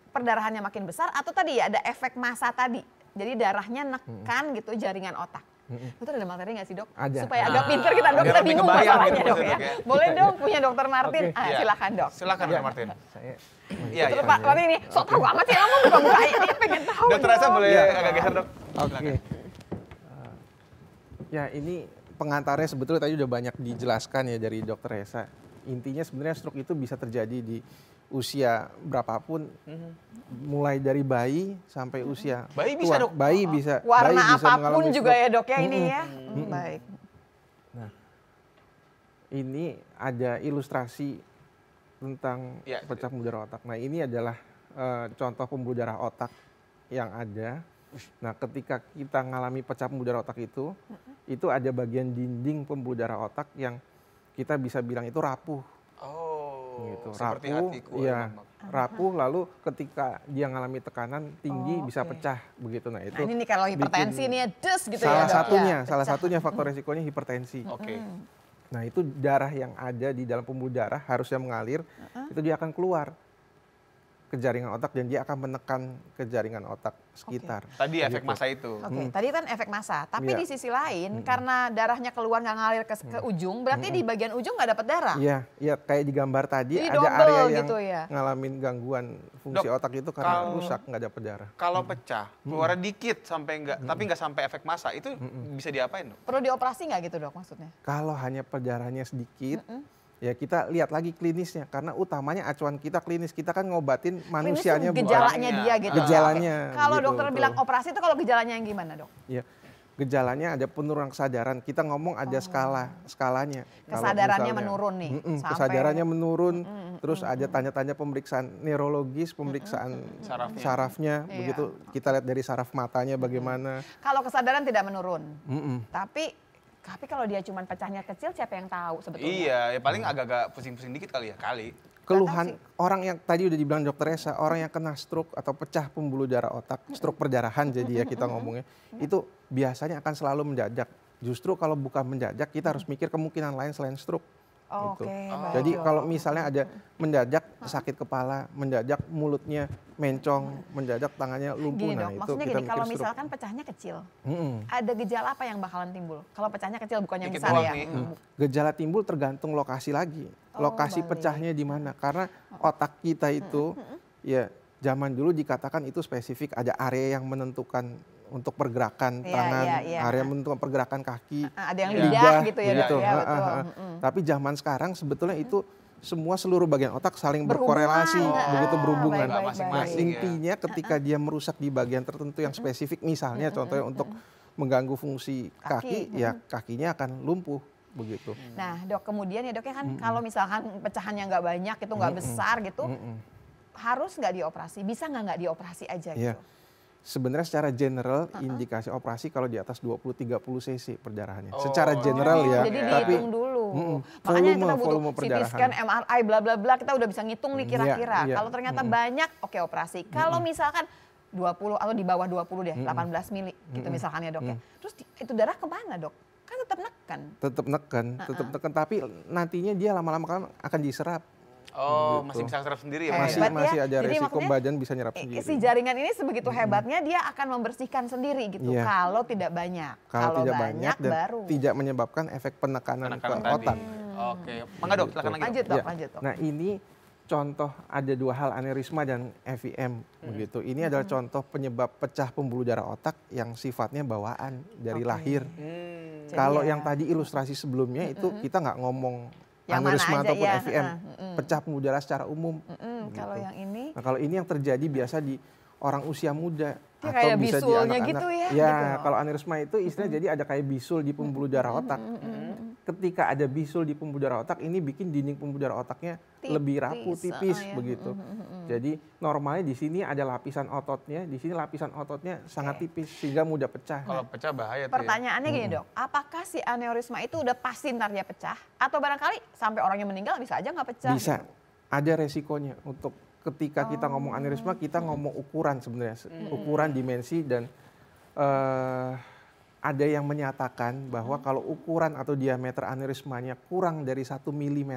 perdarahannya makin besar atau tadi ya ada efek massa tadi. Jadi darahnya nekan gitu jaringan otak. Itu ada materi nggak sih dok? Ada. Supaya agak pinter kita dok, Biar kita lebih bingung kebayang masalahnya gitu dok maksudnya, ya. dok, ya. Boleh dong punya dokter Martin. Oke. Ah, silakan dok. Silakan Dok Martin. saya Iya, Terus iya. Pak Martin ini, sok tahu amat sih kamu buka-buka ini pengen tahu. Dokter Esa dong. boleh Iya. agak geser dok? Oke. Ya ini pengantarnya sebetulnya tadi udah banyak dijelaskan ya dari Dokter Esa. Intinya sebenarnya stroke itu bisa terjadi di usia berapapun, mulai dari bayi sampai usia Bayi bisa, tua. Dok? Bayi bisa. Warna bayi bisa apapun mengalami juga stroke. ya dok ya ini ya. Baik. Ini ada ilustrasi tentang Ya. pecah pembuluh darah otak. Nah ini adalah contoh pembuluh darah otak yang ada. Nah ketika kita ngalami pecah pembuluh darah otak itu ada bagian dinding pembuluh darah otak yang kita bisa bilang itu rapuh. Oh, Gitu. seperti Rapuh, hatiku. iya, rapuh lalu ketika dia ngalami tekanan tinggi Oh, bisa oke. pecah begitu. Nah itu Nah ini nih kalau hipertensi bikin- nih ya, des gitu salah ya dok. satunya, Ya, salah pecah. satunya faktor resikonya hipertensi. Oke. Nah itu darah yang ada di dalam pembuluh darah harusnya mengalir, itu dia akan keluar ke jaringan otak dan dia akan menekan ke jaringan otak sekitar. Tadi efek Begitu. massa itu. Oke, tadi kan efek massa. Tapi Iya. di sisi lain, karena darahnya keluar nggak ngalir ke ujung, berarti di bagian ujung nggak dapat darah. Iya, iya kayak di gambar tadi Jadi ada double area yang gitu ya. ngalamin gangguan fungsi Dok, otak itu karena kalau- rusak nggak dapat darah. Kalau pecah, keluar dikit sampai enggak, tapi enggak sampai efek massa, itu bisa diapain dok? Perlu dioperasi nggak gitu dok maksudnya? Kalau hanya perdarahannya sedikit, ya kita lihat lagi klinisnya karena utamanya acuan kita klinis, kita kan ngobatin manusianya Klinis bukan gejalanya dia gitu. gejalanya. Oke. Kalau gitu, dokter betul. bilang operasi itu kalau gejalanya yang gimana dok? Ya, gejalanya ada penurunan kesadaran. Kita ngomong ada skalanya. Kalau Kesadarannya misalnya, menurun nih, sampai- kesadarannya menurun. Terus ada tanya-tanya pemeriksaan neurologis, pemeriksaan Sarafnya. sarafnya. Iya. Begitu kita lihat dari saraf matanya bagaimana. Kalau kesadaran tidak menurun, Mm-mm. tapi kalau dia cuma pecahnya kecil, siapa yang tahu sebetulnya? Iya, ya paling agak-agak pusing-pusing dikit kali ya, kali. Keluhan orang yang tadi udah dibilang dokter Esa, orang yang kena stroke atau pecah pembuluh darah otak, stroke perdarahan jadi ya kita ngomongnya, itu biasanya akan selalu mendadak. Justru kalau bukan mendadak, kita harus mikir kemungkinan lain selain stroke. Oh, gitu. oke, baik. Jadi kalau misalnya ada mendadak sakit kepala, mendadak mulutnya mencong, mendadak tangannya lumpuh, Gini nah dok, itu maksudnya kita gini, mikir kalau stroke. misalkan pecahnya kecil, Mm-mm. ada gejala apa yang bakalan timbul? Kalau pecahnya kecil bukan yang Dikit besar doang ya? nih. Gejala timbul tergantung lokasi lagi. Lokasi balik. pecahnya di mana. Karena otak kita itu ya zaman dulu dikatakan itu spesifik ada area yang menentukan untuk pergerakan Iya, tangan, iya, iya. area menentukan pergerakan kaki, Ada yang Iya. lidah gitu ya dok? Begitu. Ya, betul. Tapi zaman sekarang sebetulnya itu semua seluruh bagian otak saling Berhubungan. berkorelasi, begitu berhubungan. baik, baik, Nah, masing-masing ya. intinya ketika dia merusak di bagian tertentu yang spesifik, misalnya contohnya untuk mengganggu fungsi kaki, ya kakinya akan lumpuh begitu. Nah dok, kemudian ya dok ya kan kalau misalkan pecahannya nggak banyak itu nggak besar gitu, harus nggak dioperasi? Bisa nggak dioperasi aja gitu? Sebenarnya secara general indikasi operasi kalau di atas 20-30 cc perdarahannya. Secara general ya. Jadi dihitung dulu. Makanya kita butuh CT scan, MRI, bla bla bla, kita udah bisa ngitung nih kira-kira. Kalau ternyata banyak, oke operasi. Kalau misalkan 20 atau di bawah 20 deh, 18 mili gitu misalkan ya dok ya. Terus itu darah kemana dok? Kan tetap neken. Tetap neken, tapi nantinya dia lama-lama kan akan diserap. Oh, masih bisa serap sendiri ya? Masih ada resiko badan bisa nyerap sendiri. Si jaringan ini sebegitu hebatnya dia akan membersihkan sendiri gitu. Kalau tidak banyak. Kalau tidak banyak dan baru tidak menyebabkan efek penekanan ke otak. Oke, mangga dok, silakan lagi. Lanjut dok, lanjut dok. Nah ini contoh ada dua hal, aneurisma dan FIM begitu. Ini adalah contoh penyebab pecah pembuluh darah otak yang sifatnya bawaan dari lahir. Kalau yang tadi ilustrasi sebelumnya itu kita nggak ngomong aneurisma ataupun FIM, pecah pembuluh darah secara umum. Gitu. Kalau yang ini? Nah, kalau ini yang terjadi biasa di orang usia muda. Dia atau kayak bisa di bisulnya anak-anak. gitu ya? Ya, Gitu. kalau aneurisma itu istilahnya jadi ada kayak bisul di pembuluh darah otak. Ketika ada bisul di pembuluh darah otak, ini bikin dinding pembuluh darah otaknya lebih rapuh, tipis begitu. Jadi normalnya di sini ada lapisan ototnya, di sini lapisan ototnya sangat tipis sehingga mudah pecah. Kalau pecah bahaya tuh. Pertanyaannya gini dok, apakah si aneurisma itu udah pasti ntar dia pecah? Atau barangkali sampai orangnya meninggal bisa aja nggak pecah? Bisa, ada resikonya untuk ketika kita ngomong aneurisma, kita ngomong ukuran sebenarnya, ukuran dimensi dan ada yang menyatakan bahwa kalau ukuran atau diameter aneurismanya kurang dari 1 mm,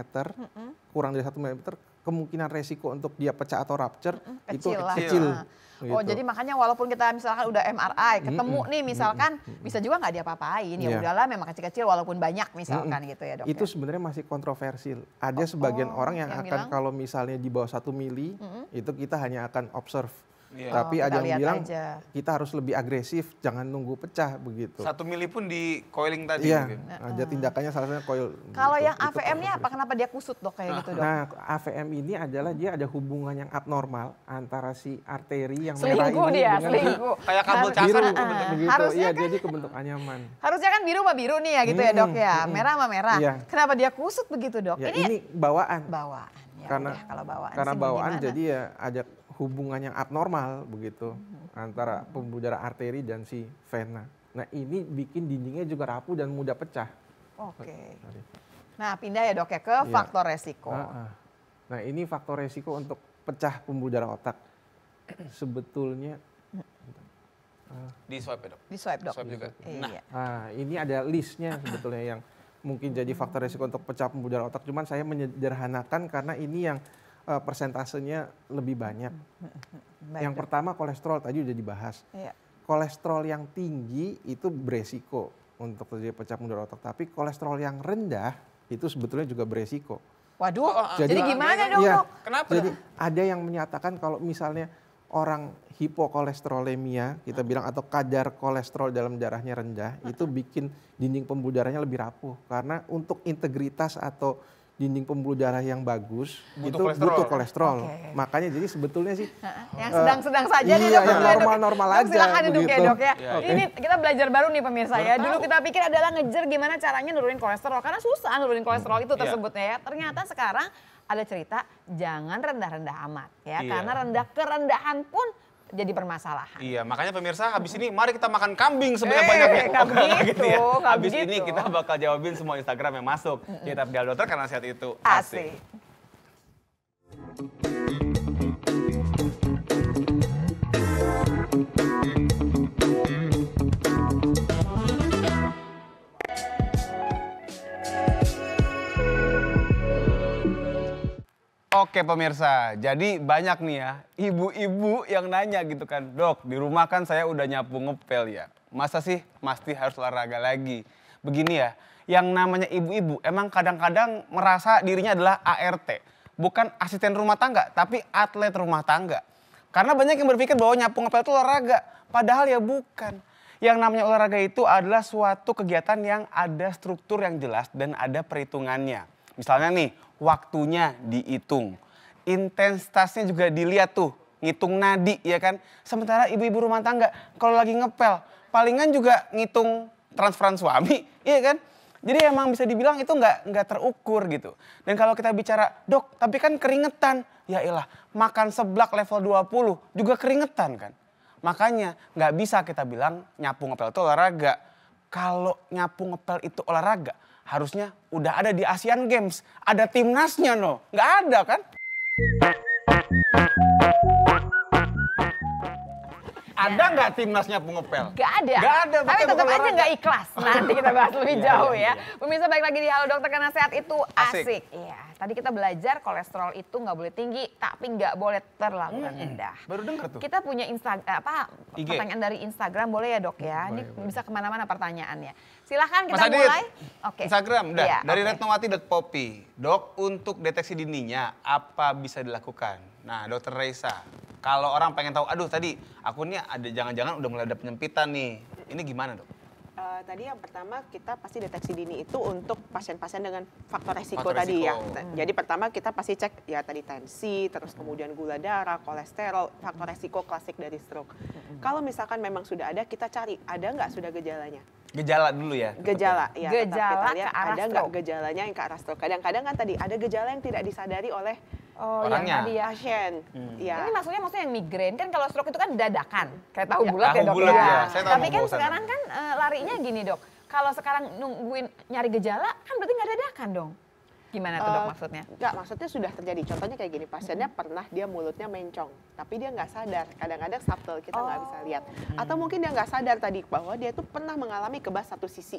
kemungkinan resiko untuk dia pecah atau rupture itu kecil. Oh gitu. jadi makanya walaupun kita misalkan udah MRI ketemu nih misalkan bisa juga nggak diapa-apain ya udahlah memang kecil-kecil walaupun banyak misalkan gitu ya dok. Itu sebenarnya masih kontroversial. Ada sebagian orang yang akan kalau misalnya di bawah 1 mili itu kita hanya akan observe. Tapi ada yang bilang kita harus lebih agresif, jangan nunggu pecah begitu. 1 mili pun di coiling tadi. Iya, ada tindakannya salah satunya coil. Kalau yang AVM-nya apa? Kenapa dia kusut dok kayak gitu dok? Nah, AVM ini adalah dia ada hubungan yang abnormal antara si arteri yang merah selingkuh ini dia, dengan selingkuh. Kayak kabel biru casar begitu. Harusnya Iya, kan- jadi kebentuk anyaman. Harusnya kan biru sama biru nih ya gitu ya dok ya, merah sama merah. Iya. Kenapa dia kusut begitu dok? Ya, ini bawaan. bawaan. Ya Karena udah, kalau bawaan karena sih mau bawaan gimana? jadi ya ada hubungan yang abnormal begitu antara pembuluh darah arteri dan si vena. Nah ini bikin dindingnya juga rapuh dan mudah pecah. Oke. Nah pindah ya dok ya ke faktor resiko. Nah ini faktor resiko untuk pecah pembuluh darah otak. Sebetulnya di swipe ya dok? Di swipe dok. Swipe juga. Iya. nah, ini ada listnya sebetulnya yang mungkin jadi faktor resiko untuk pecah pembuluh darah otak. Cuman saya menyederhanakan karena ini yang persentasenya lebih banyak. Baik, Yang dok. pertama kolesterol tadi udah dibahas. Iya. Kolesterol yang tinggi itu beresiko untuk terjadi pecah pembuluh darah otak. Tapi kolesterol yang rendah itu sebetulnya juga beresiko. Waduh, jadi Jadi- gimana dong Iya. dok? Kenapa? Jadi ada yang menyatakan kalau misalnya orang hipokolesterolemia kita bilang atau kadar kolesterol dalam darahnya rendah itu bikin dinding pembuluh darahnya lebih rapuh karena untuk integritas atau dinding pembuluh darah yang bagus Butuh itu kolesterol. butuh kolesterol. Oke. Makanya jadi sebetulnya sih Yang sedang-sedang saja nih iya, dok. yang ya, dok. normal-normal Dok, aja, silakan duduk ya begitu. dok ya. Iya, Ini kita belajar baru nih pemirsa ya. Dulu kita pikir adalah ngejar gimana caranya nurunin kolesterol. Karena susah nurunin kolesterol itu tersebutnya ya. Ternyata sekarang ada cerita jangan rendah-rendah amat ya. Iya. Karena rendah kerendahan pun jadi permasalahan. Iya, makanya pemirsa habis ini mari kita makan kambing sebanyak-banyaknya. nggak Bukan begitu, ya. nggak Habis ini begitu. kita bakal jawabin semua Instagram yang masuk. Kita Dial Dokter karena sehat itu Asik. Oke pemirsa, jadi banyak nih ya ibu-ibu yang nanya gitu kan, dok di rumah kan saya udah nyapu ngepel ya, masa sih mesti harus olahraga lagi? Begini ya, yang namanya ibu-ibu emang kadang-kadang merasa dirinya adalah ART, bukan asisten rumah tangga, tapi atlet rumah tangga. Karena banyak yang berpikir bahwa nyapu ngepel itu olahraga, padahal ya bukan. Yang namanya olahraga itu adalah suatu kegiatan yang ada struktur yang jelas dan ada perhitungannya. Misalnya nih, waktunya dihitung. Intensitasnya juga dilihat tuh, ngitung nadi ya kan. Sementara ibu-ibu rumah tangga kalau lagi ngepel, palingan juga ngitung transferan suami, iya kan. Jadi emang bisa dibilang itu nggak terukur gitu. Dan kalau kita bicara, dok tapi kan keringetan. Ya elah, makan seblak level 20 juga keringetan kan. Makanya nggak bisa kita bilang nyapu ngepel itu olahraga. Kalau nyapu ngepel itu olahraga, harusnya udah ada di Asian Games. Ada timnasnya no, nggak ada kan? Ada nggak timnas nyapu ngepel? Gak ada. Gak ada. Tapi tetap aja nggak ikhlas. Nanti kita bahas lebih jauh ya. Pemirsa balik lagi di Halo Dokter karena sehat itu asik. Iya. Tadi kita belajar kolesterol itu nggak boleh tinggi, tapi nggak boleh terlalu rendah. Baru dengar tuh. Kita punya pertanyaan dari Instagram boleh ya dok ya? Ini bisa kemana-mana pertanyaannya. Silahkan kita mulai. Oke. Instagram dah. Iya, dari retnowati.poppy. Dok, untuk deteksi dininya apa bisa dilakukan? Nah, Dokter Reisa, kalau orang pengen tahu, aduh tadi akunnya ada jangan-jangan udah mulai ada penyempitan nih. Ini gimana dok? Tadi yang pertama kita pasti deteksi dini itu untuk pasien-pasien dengan faktor resiko Faktor tadi ya. resiko. Jadi pertama kita pasti cek ya tadi tensi, terus kemudian gula darah, kolesterol, faktor resiko klasik dari stroke. Kalau misalkan memang sudah ada, kita cari ada nggak sudah gejalanya. Gejala dulu ya? Gejala, ya. Gejala Tetap kita lihat ke arah ada nggak stroke. gejalanya yang ke arah stroke. Kadang-kadang kan tadi ada gejala yang tidak disadari oleh Orangnya. Yang tadi ya. pasien. Ya. Ini maksudnya yang migrain kan kalau stroke itu kan dadakan, kayak tahu bulat tahu ya dok. bulat ya, saya tahu Tapi mau kan bosan. sekarang kan larinya gini dok. Kalau sekarang nungguin nyari gejala kan berarti nggak dadakan dong. Gimana tuh dok maksudnya? Enggak, maksudnya sudah terjadi. Contohnya kayak gini, pasiennya pernah dia mulutnya mencong, tapi dia nggak sadar. Kadang-kadang subtle kita nggak bisa lihat. Atau mungkin dia nggak sadar tadi bahwa dia tuh pernah mengalami kebas satu sisi.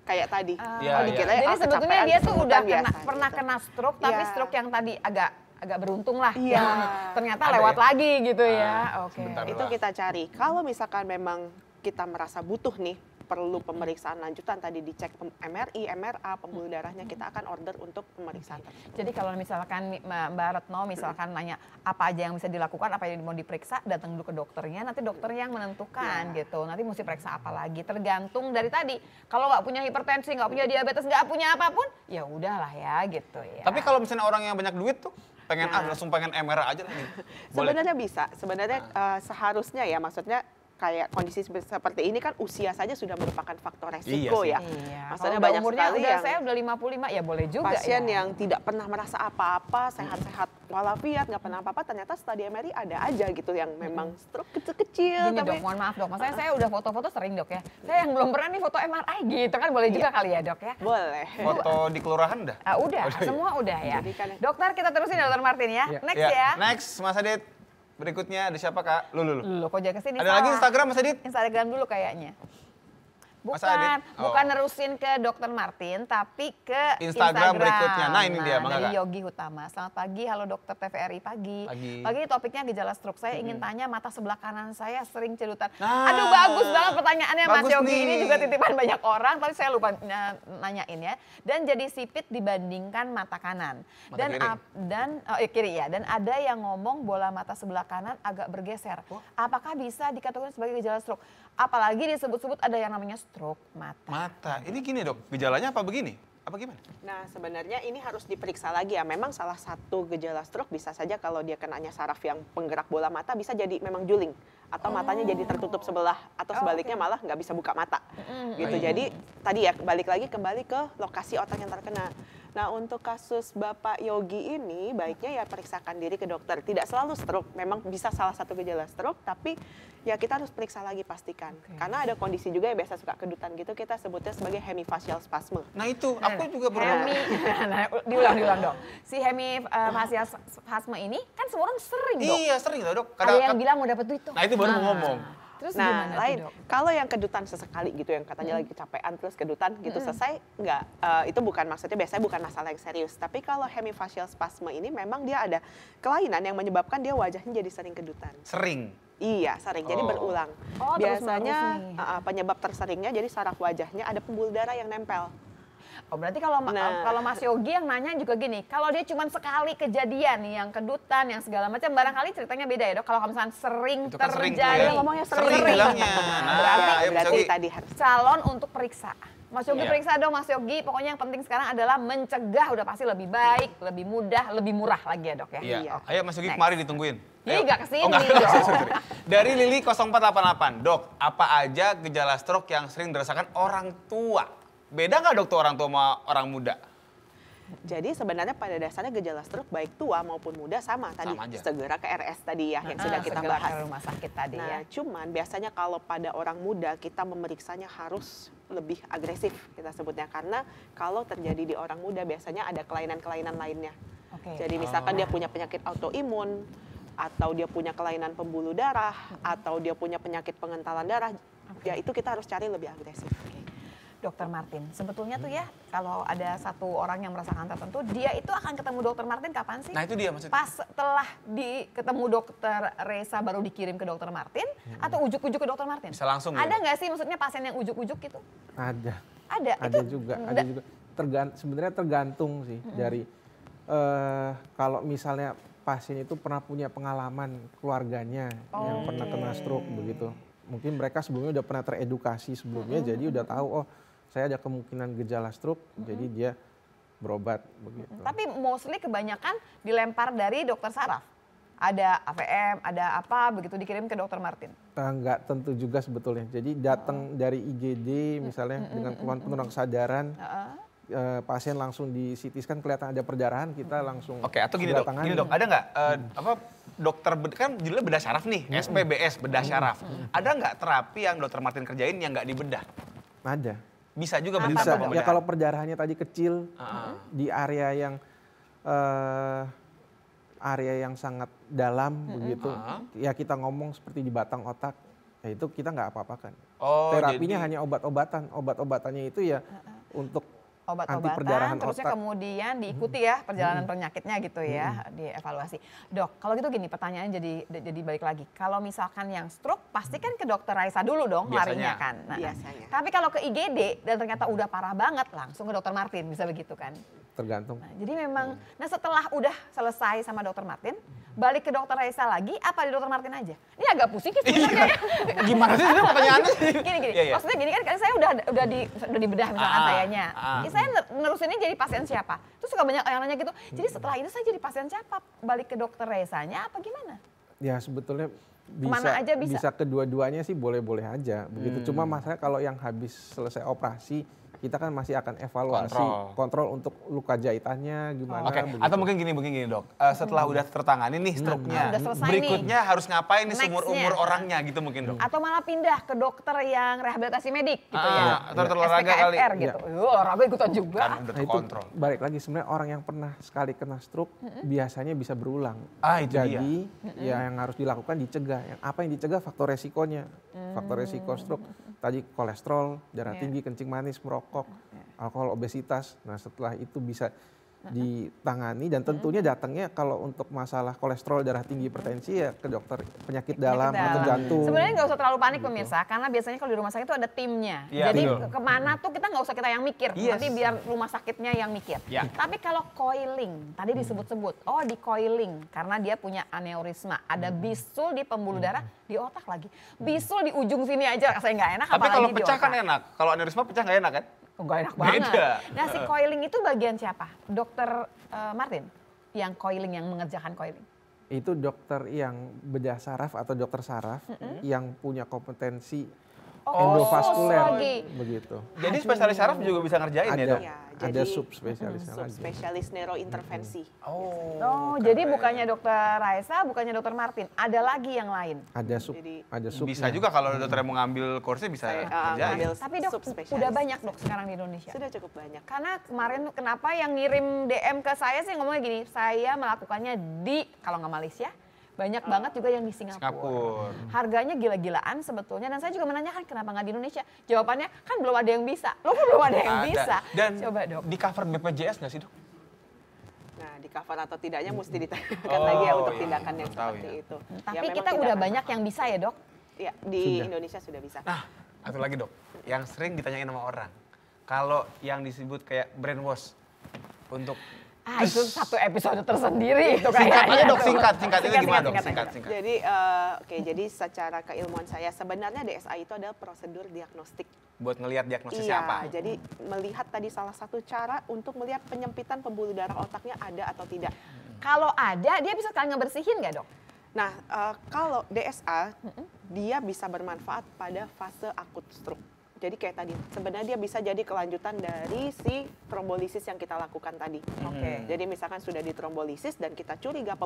Kayak tadi. Iya, dikira Jadi sebetulnya kecapean, dia tuh udah kesemutan biasa, pernah gitu. kena stroke, tapi Iya. stroke yang tadi agak beruntung lah. Iya. Yang ternyata Ada lewat ya? lagi gitu ya. Oke. sebentar. Itu kita cari. Kalau misalkan memang kita merasa butuh nih, perlu pemeriksaan lanjutan tadi dicek MRI, MRA, pembuluh darahnya, kita akan order untuk pemeriksaan tersebut. Jadi kalau misalkan Mbak Retno misalkan nanya apa aja yang bisa dilakukan, apa yang mau diperiksa, datang dulu ke dokternya, nanti dokternya yang menentukan gitu. Nanti mesti periksa apa lagi, tergantung dari tadi. Kalau nggak punya hipertensi, nggak punya diabetes, nggak punya apapun, ya udahlah ya gitu ya. Tapi kalau misalnya orang yang banyak duit tuh, pengen langsung pengen MRA aja lagi. Boleh. Sebenarnya bisa, sebenarnya seharusnya ya, maksudnya kayak kondisi seperti ini kan usia saja sudah merupakan faktor resiko Iya ya. sih. Iya. Maksudnya Kalau banyak umurnya sekali udah yang saya udah 55 ya boleh juga pasien ya. yang tidak pernah merasa apa-apa, sehat-sehat walafiat, nggak pernah apa-apa, ternyata setelah di MRI ada aja gitu yang memang stroke kecil-kecil. Gini dok, mohon maaf dok, maksudnya saya udah foto-foto sering dok ya. Saya yang belum pernah nih foto MRI gitu kan, boleh juga kali ya dok ya. Boleh. Foto di kelurahan udah? Udah, semua udah ya. Jadi kan- Dokter kita terusin Dokter Martin ya. Iya. Next ya. Next, Mas Adit. Berikutnya ada siapa kak? Lu. Loh kok jangan kesini? Ada lagi Instagram Mas Adit? Instagram dulu kayaknya. Mas Adit? Bukan Oh. nerusin ke Dokter Martin, tapi ke Instagram berikutnya. Nah, ini dia, Bang dari Kakak. Yogi Utama. Selamat pagi, halo Dokter TVRI pagi. Pagi. Pagi topiknya gejala stroke. Saya ingin tanya mata sebelah kanan saya sering cedutan. Nah, Aduh bagus banget pertanyaannya Mas bagus Yogi. nih. Ini juga titipan banyak orang, tapi saya lupa nanyain ya. Dan jadi sipit dibandingkan mata kanan. Mata Dan kiri. kiri ya. Dan ada yang ngomong bola mata sebelah kanan agak bergeser. Apakah bisa dikategorikan sebagai gejala stroke? Apalagi disebut-sebut ada yang namanya stroke Mata. Ini gini dok, gejalanya apa begini? Apa gimana? Nah, sebenarnya ini harus diperiksa lagi ya. Memang salah satu gejala stroke bisa saja kalau dia kenanya saraf yang penggerak bola mata bisa jadi memang juling. Atau matanya jadi tertutup sebelah. Atau sebaliknya malah nggak bisa buka mata. Gitu. Jadi tadi ya kembali ke lokasi otak yang terkena. Nah, untuk kasus Bapak Yogi ini baiknya ya periksakan diri ke dokter. Tidak selalu stroke, memang bisa salah satu gejala stroke, tapi ya kita harus periksa lagi pastikan. Karena ada kondisi juga yang biasa suka kedutan gitu, kita sebutnya sebagai hemifacial spasme. Nah itu, aku juga pernah. diulang dong. Si hemifacial spasme ini kan semua orang sering dok. Iya sering lah dok. Ada yang bilang mau dapat duit tuh. Nah itu baru mau ngomong. Terus Nah, gimana lain tuh dok? kalau yang kedutan sesekali gitu, yang katanya lagi kecapean terus kedutan gitu selesai, enggak, itu bukan maksudnya biasanya bukan masalah yang serius. Tapi kalau hemifacial spasme ini memang dia ada kelainan yang menyebabkan dia wajahnya jadi sering kedutan. Sering. Iya, sering. Jadi Oh. berulang. Oh, Biasanya terus-menerus nih. penyebab terseringnya jadi saraf wajahnya ada pembuluh darah yang nempel. Oh berarti kalau Nah. kalau Mas Yogi yang nanya juga gini, kalau dia cuma sekali kejadian nih, yang kedutan, yang segala macam, barangkali ceritanya beda ya dok. Kalau misalnya sering Itu kan sering tuh terjadi, ya. Dia ngomongnya Sering sering. bilangnya. Nah, Berarti- ayo Mas berarti Yogi. tadi harus. calon untuk periksa. Mas Yogi Iya. periksa dong Mas Yogi. Pokoknya yang penting sekarang adalah mencegah, udah pasti lebih baik, lebih mudah, lebih murah lagi ya dok ya. Iya. Iya. Ayo Mas Yogi Next. kemari ditungguin. Ih, Ayo. nggak kesini Oh, nggak. dong. Sorry. Dari Lili 0488. Dok, apa aja gejala stroke yang sering dirasakan orang tua? Beda nggak dok tuh orang tua sama orang muda? Jadi sebenarnya pada dasarnya gejala stroke baik tua maupun muda sama tadi. Sama aja. Segera ke RS tadi ya yang sudah kita segera bahas. ke rumah sakit tadi ya. Nah, cuman biasanya kalau pada orang muda kita memeriksanya harus lebih agresif kita sebutnya karena kalau terjadi di orang muda biasanya ada kelainan-kelainan lainnya. Oke. Jadi misalkan dia punya penyakit autoimun atau dia punya kelainan pembuluh darah atau dia punya penyakit pengentalan darah, ya itu kita harus cari lebih agresif. Dokter Martin, sebetulnya tuh ya kalau ada satu orang yang merasakan tertentu, dia itu akan ketemu Dokter Martin kapan sih? Nah itu dia maksudnya. Pas setelah ketemu Dokter Reza baru dikirim ke Dokter Martin atau ujuk-ujuk ke Dokter Martin? Bisa langsung Ada ya, nggak sih maksudnya pasien yang ujuk-ujuk gitu? Ada. Ada. Ada juga. Sebenarnya tergantung sih dari kalau misalnya pasien itu pernah punya pengalaman keluarganya yang pernah kena stroke begitu. Mungkin mereka sebelumnya udah pernah teredukasi sebelumnya, jadi udah tahu oh saya ada kemungkinan gejala stroke, jadi dia berobat begitu. Tapi mostly kebanyakan dilempar dari dokter saraf. Ada AVM, ada apa begitu dikirim ke Dokter Martin. Enggak tentu juga sebetulnya. Jadi datang dari IGD misalnya dengan keluhan penurunan kesadaran, pasien langsung di CT scan kelihatan ada perdarahan, kita langsung. Oke, atau gini dok, ada nggak apa dokter kan judulnya bedah syaraf nih, SPBS bedah syaraf. Ada nggak terapi yang Dokter Martin kerjain yang nggak dibedah? Ada. Bisa juga Bisa. bedah. Ya kalau perdarahannya tadi kecil di area yang sangat dalam begitu, ya kita ngomong seperti di batang otak, ya itu kita nggak apa-apakan. Oh, terapinya hanya obat-obatan, obat-obatannya itu ya untuk obat-obatan, terusnya kemudian diikuti ya perjalanan penyakitnya gitu ya, dievaluasi. Dok, kalau gitu gini pertanyaannya jadi balik lagi. Kalau misalkan yang stroke pasti kan ke Dokter Raisa dulu dong larinya kan. Nah, biasanya. Tapi kalau ke IGD dan ternyata udah parah banget langsung ke Dokter Martin, bisa begitu kan? Tergantung. Nah, jadi memang, setelah udah selesai sama Dokter Martin, balik ke Dokter Raisa lagi, apa di Dokter Martin aja? Ini agak pusing sih sebenarnya ya. Gimana sih itu pertanyaannya? Gini, Iya. maksudnya gini kan saya udah dibedah misalkan sayanya. Saya nerusinnya jadi pasien siapa? Terus suka banyak yang nanya gitu, jadi setelah itu saya jadi pasien siapa? Balik ke Dokter Raisanya apa gimana? Ya sebetulnya bisa? bisa kedua-duanya sih boleh-boleh aja. Begitu cuma masalah kalau yang habis selesai operasi, kita kan masih akan evaluasi, kontrol untuk luka jahitannya gimana. Oke, atau mungkin gini dok, setelah udah tertangani nih stroke-nya, berikutnya harus ngapain nih seumur-umur orangnya gitu mungkin dok. Atau malah pindah ke dokter yang rehabilitasi medik gitu ya. Atau olahraga kali. Gitu. Olahraga ikutan juga. Kan udah Nah, itu terkontrol. balik lagi sebenarnya orang yang pernah sekali kena stroke biasanya bisa berulang. Itu Jadi ya yang harus dilakukan dicegah. Yang apa yang dicegah faktor resikonya. Faktor resiko stroke tadi kolesterol, darah tinggi, kencing manis, merokok, alkohol, obesitas. Nah setelah itu bisa ditangani dan tentunya datangnya kalau untuk masalah kolesterol, darah tinggi, hipertensi ya ke dokter penyakit dalam atau jantung. Sebenarnya nggak usah terlalu panik pemirsa, karena biasanya kalau di rumah sakit itu ada timnya. Jadi kemana tuh kita nggak usah kita yang mikir, nanti biar rumah sakitnya yang mikir. Tapi kalau coiling, tadi disebut-sebut, di coiling karena dia punya aneurisma, ada bisul di pembuluh darah, di otak lagi. Bisul di ujung sini aja saya nggak enak. Tapi kalau pecah kan enak, kalau aneurisma pecah nggak enak kan? Nggak enak banget. Nah si coiling itu bagian siapa? Dokter Martin yang coiling, yang mengerjakan coiling? Itu dokter yang bedah saraf atau dokter saraf yang punya kompetensi endovaskuler begitu. Jadi spesialis saraf juga bisa ngerjain ya dok? Ada subspesialisnya lagi. Subspesialis neurointervensi. Jadi bukannya Dokter Raisa, bukannya Dokter Martin, ada lagi yang lain. Ada sub. Bisa juga kalau dokter mau ngambil kursnya bisa kerjain. Tapi dok, udah banyak dok sekarang di Indonesia. Sudah cukup banyak. Karena kemarin kenapa yang ngirim DM ke saya sih ngomongnya gini, saya melakukannya di, kalau nggak Malaysia, banyak banget juga yang di Singapura. Harganya gila-gilaan sebetulnya, dan saya juga menanyakan kenapa nggak di Indonesia. Jawabannya kan belum ada yang bisa. Loh kok belum ada yang bisa? Dan coba dok. Di cover BPJS nggak sih dok? Nah di cover atau tidaknya mesti ditanyakan lagi ya untuk tindakan yang seperti itu. Tapi kita udah banyak yang bisa ya dok? Iya, di Indonesia sudah bisa. Nah, satu lagi dok, yang sering ditanyain sama orang. Kalau yang disebut kayak brainwash untuk itu satu episode tersendiri itu kayaknya. Singkat aja dok, singkat itu gimana dok? Singkat. Jadi, jadi secara keilmuan saya sebenarnya DSA itu adalah prosedur diagnostik. Buat ngelihat diagnosisnya apa? Jadi melihat tadi salah satu cara untuk melihat penyempitan pembuluh darah otaknya ada atau tidak. Kalau ada, dia bisa sekali ngebersihin nggak dok? Nah, kalau DSA, dia bisa bermanfaat pada fase akut stroke. Jadi kayak tadi, sebenarnya dia bisa jadi kelanjutan dari si trombolisis yang kita lakukan tadi. Jadi misalkan sudah ditrombolisis dan kita curiga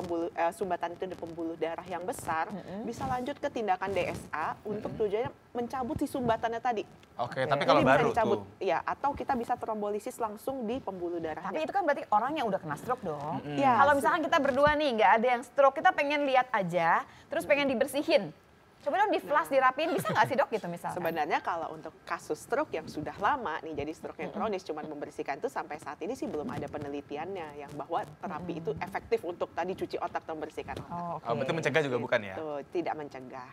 sumbatan itu di pembuluh darah yang besar, bisa lanjut ke tindakan DSA untuk tujuannya mencabut si sumbatannya tadi. Tapi kalau jadi baru bisa dicabut, tuh. ya, atau kita bisa trombolisis langsung di pembuluh darahnya. Tapi itu kan berarti orang yang udah kena stroke dong. Ya, Kalau misalkan kita berdua nih nggak ada yang stroke, kita pengen lihat aja, terus pengen dibersihin. Coba dong di flash, dirapiin, bisa nggak sih dok gitu misalnya? Sebenarnya kalau untuk kasus stroke yang sudah lama nih, jadi stroke yang kronis cuman membersihkan itu sampai saat ini sih belum ada penelitiannya yang bahwa terapi itu efektif untuk tadi cuci otak atau membersihkan otak. Berarti mencegah juga bukan ya? Itu tidak mencegah.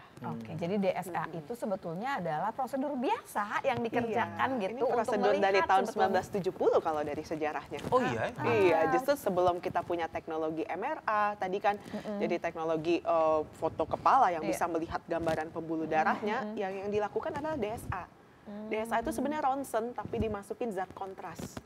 Jadi DSA itu sebetulnya adalah prosedur biasa yang dikerjakan gitu Ini prosedur untuk dari melihat tahun sebetulnya. 1970 kalau dari sejarahnya. Oh iya? Iya, justru sebelum kita punya teknologi MRA, tadi kan jadi teknologi foto kepala yang bisa melihat gambaran pembuluh darahnya, yang dilakukan adalah DSA. DSA itu sebenarnya ronsen tapi dimasukin zat kontras.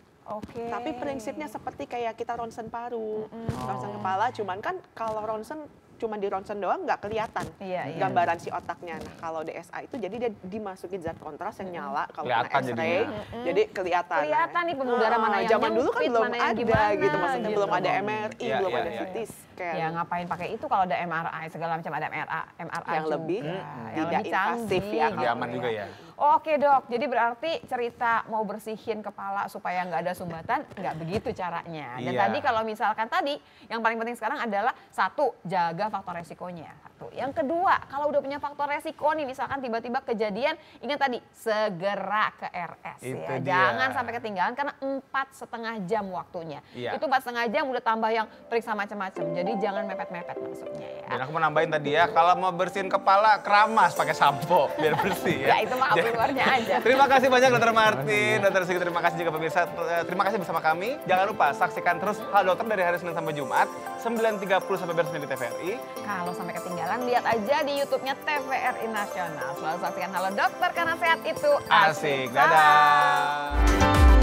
Tapi prinsipnya seperti kayak kita ronsen paru, ronsen kepala, cuman kan kalau ronsen cuma di ronsen doang nggak kelihatan gambaran si otaknya. Nah kalau DSA itu jadi dia dimasukin zat kontras yang nyala kalau kena X-ray, jadi kelihatan. Kelihatan nih pembuluh darah mana yang zaman dulu kan nyempit, belum mana yang ada gimana, gitu, maksudnya gitu. belum ada MRI, belum ada CT scan. Ya ngapain pakai itu kalau ada MRI segala macam, ada MRI yang juga. lebih yang tidak lebih invasif canggih, ya. Lebih aman juga ya. Oke dok, jadi berarti cerita mau bersihin kepala supaya nggak ada sumbatan, nggak begitu caranya. Dan tadi kalau misalkan tadi, yang paling penting sekarang adalah satu, jaga faktor resikonya. Satu. Yang kedua, kalau udah punya faktor resiko nih, misalkan tiba-tiba kejadian, ingat tadi, segera ke RS. Itu Ya. dia. Jangan sampai ketinggalan karena 4,5 jam waktunya. Itu 4,5 jam udah tambah yang periksa macam-macam. Jadi jangan mepet-mepet masuknya ya. Dan aku mau nambahin tadi ya, kalau mau bersihin kepala, keramas pakai sampo biar bersih ya. Ya itu mah luarnya aja. Terima kasih banyak Dokter Martin, Dokter Sigi, terima kasih juga pemirsa. Terima kasih bersama kami. Jangan lupa saksikan terus Halo Dokter dari hari Senin sampai Jumat 9.30 sampai beres di TVRI. Kalau sampai ketinggalan, lihat aja di YouTube-nya TVRI Nasional. Selalu saksikan Halo Dokter karena sehat itu Asik. Dadah.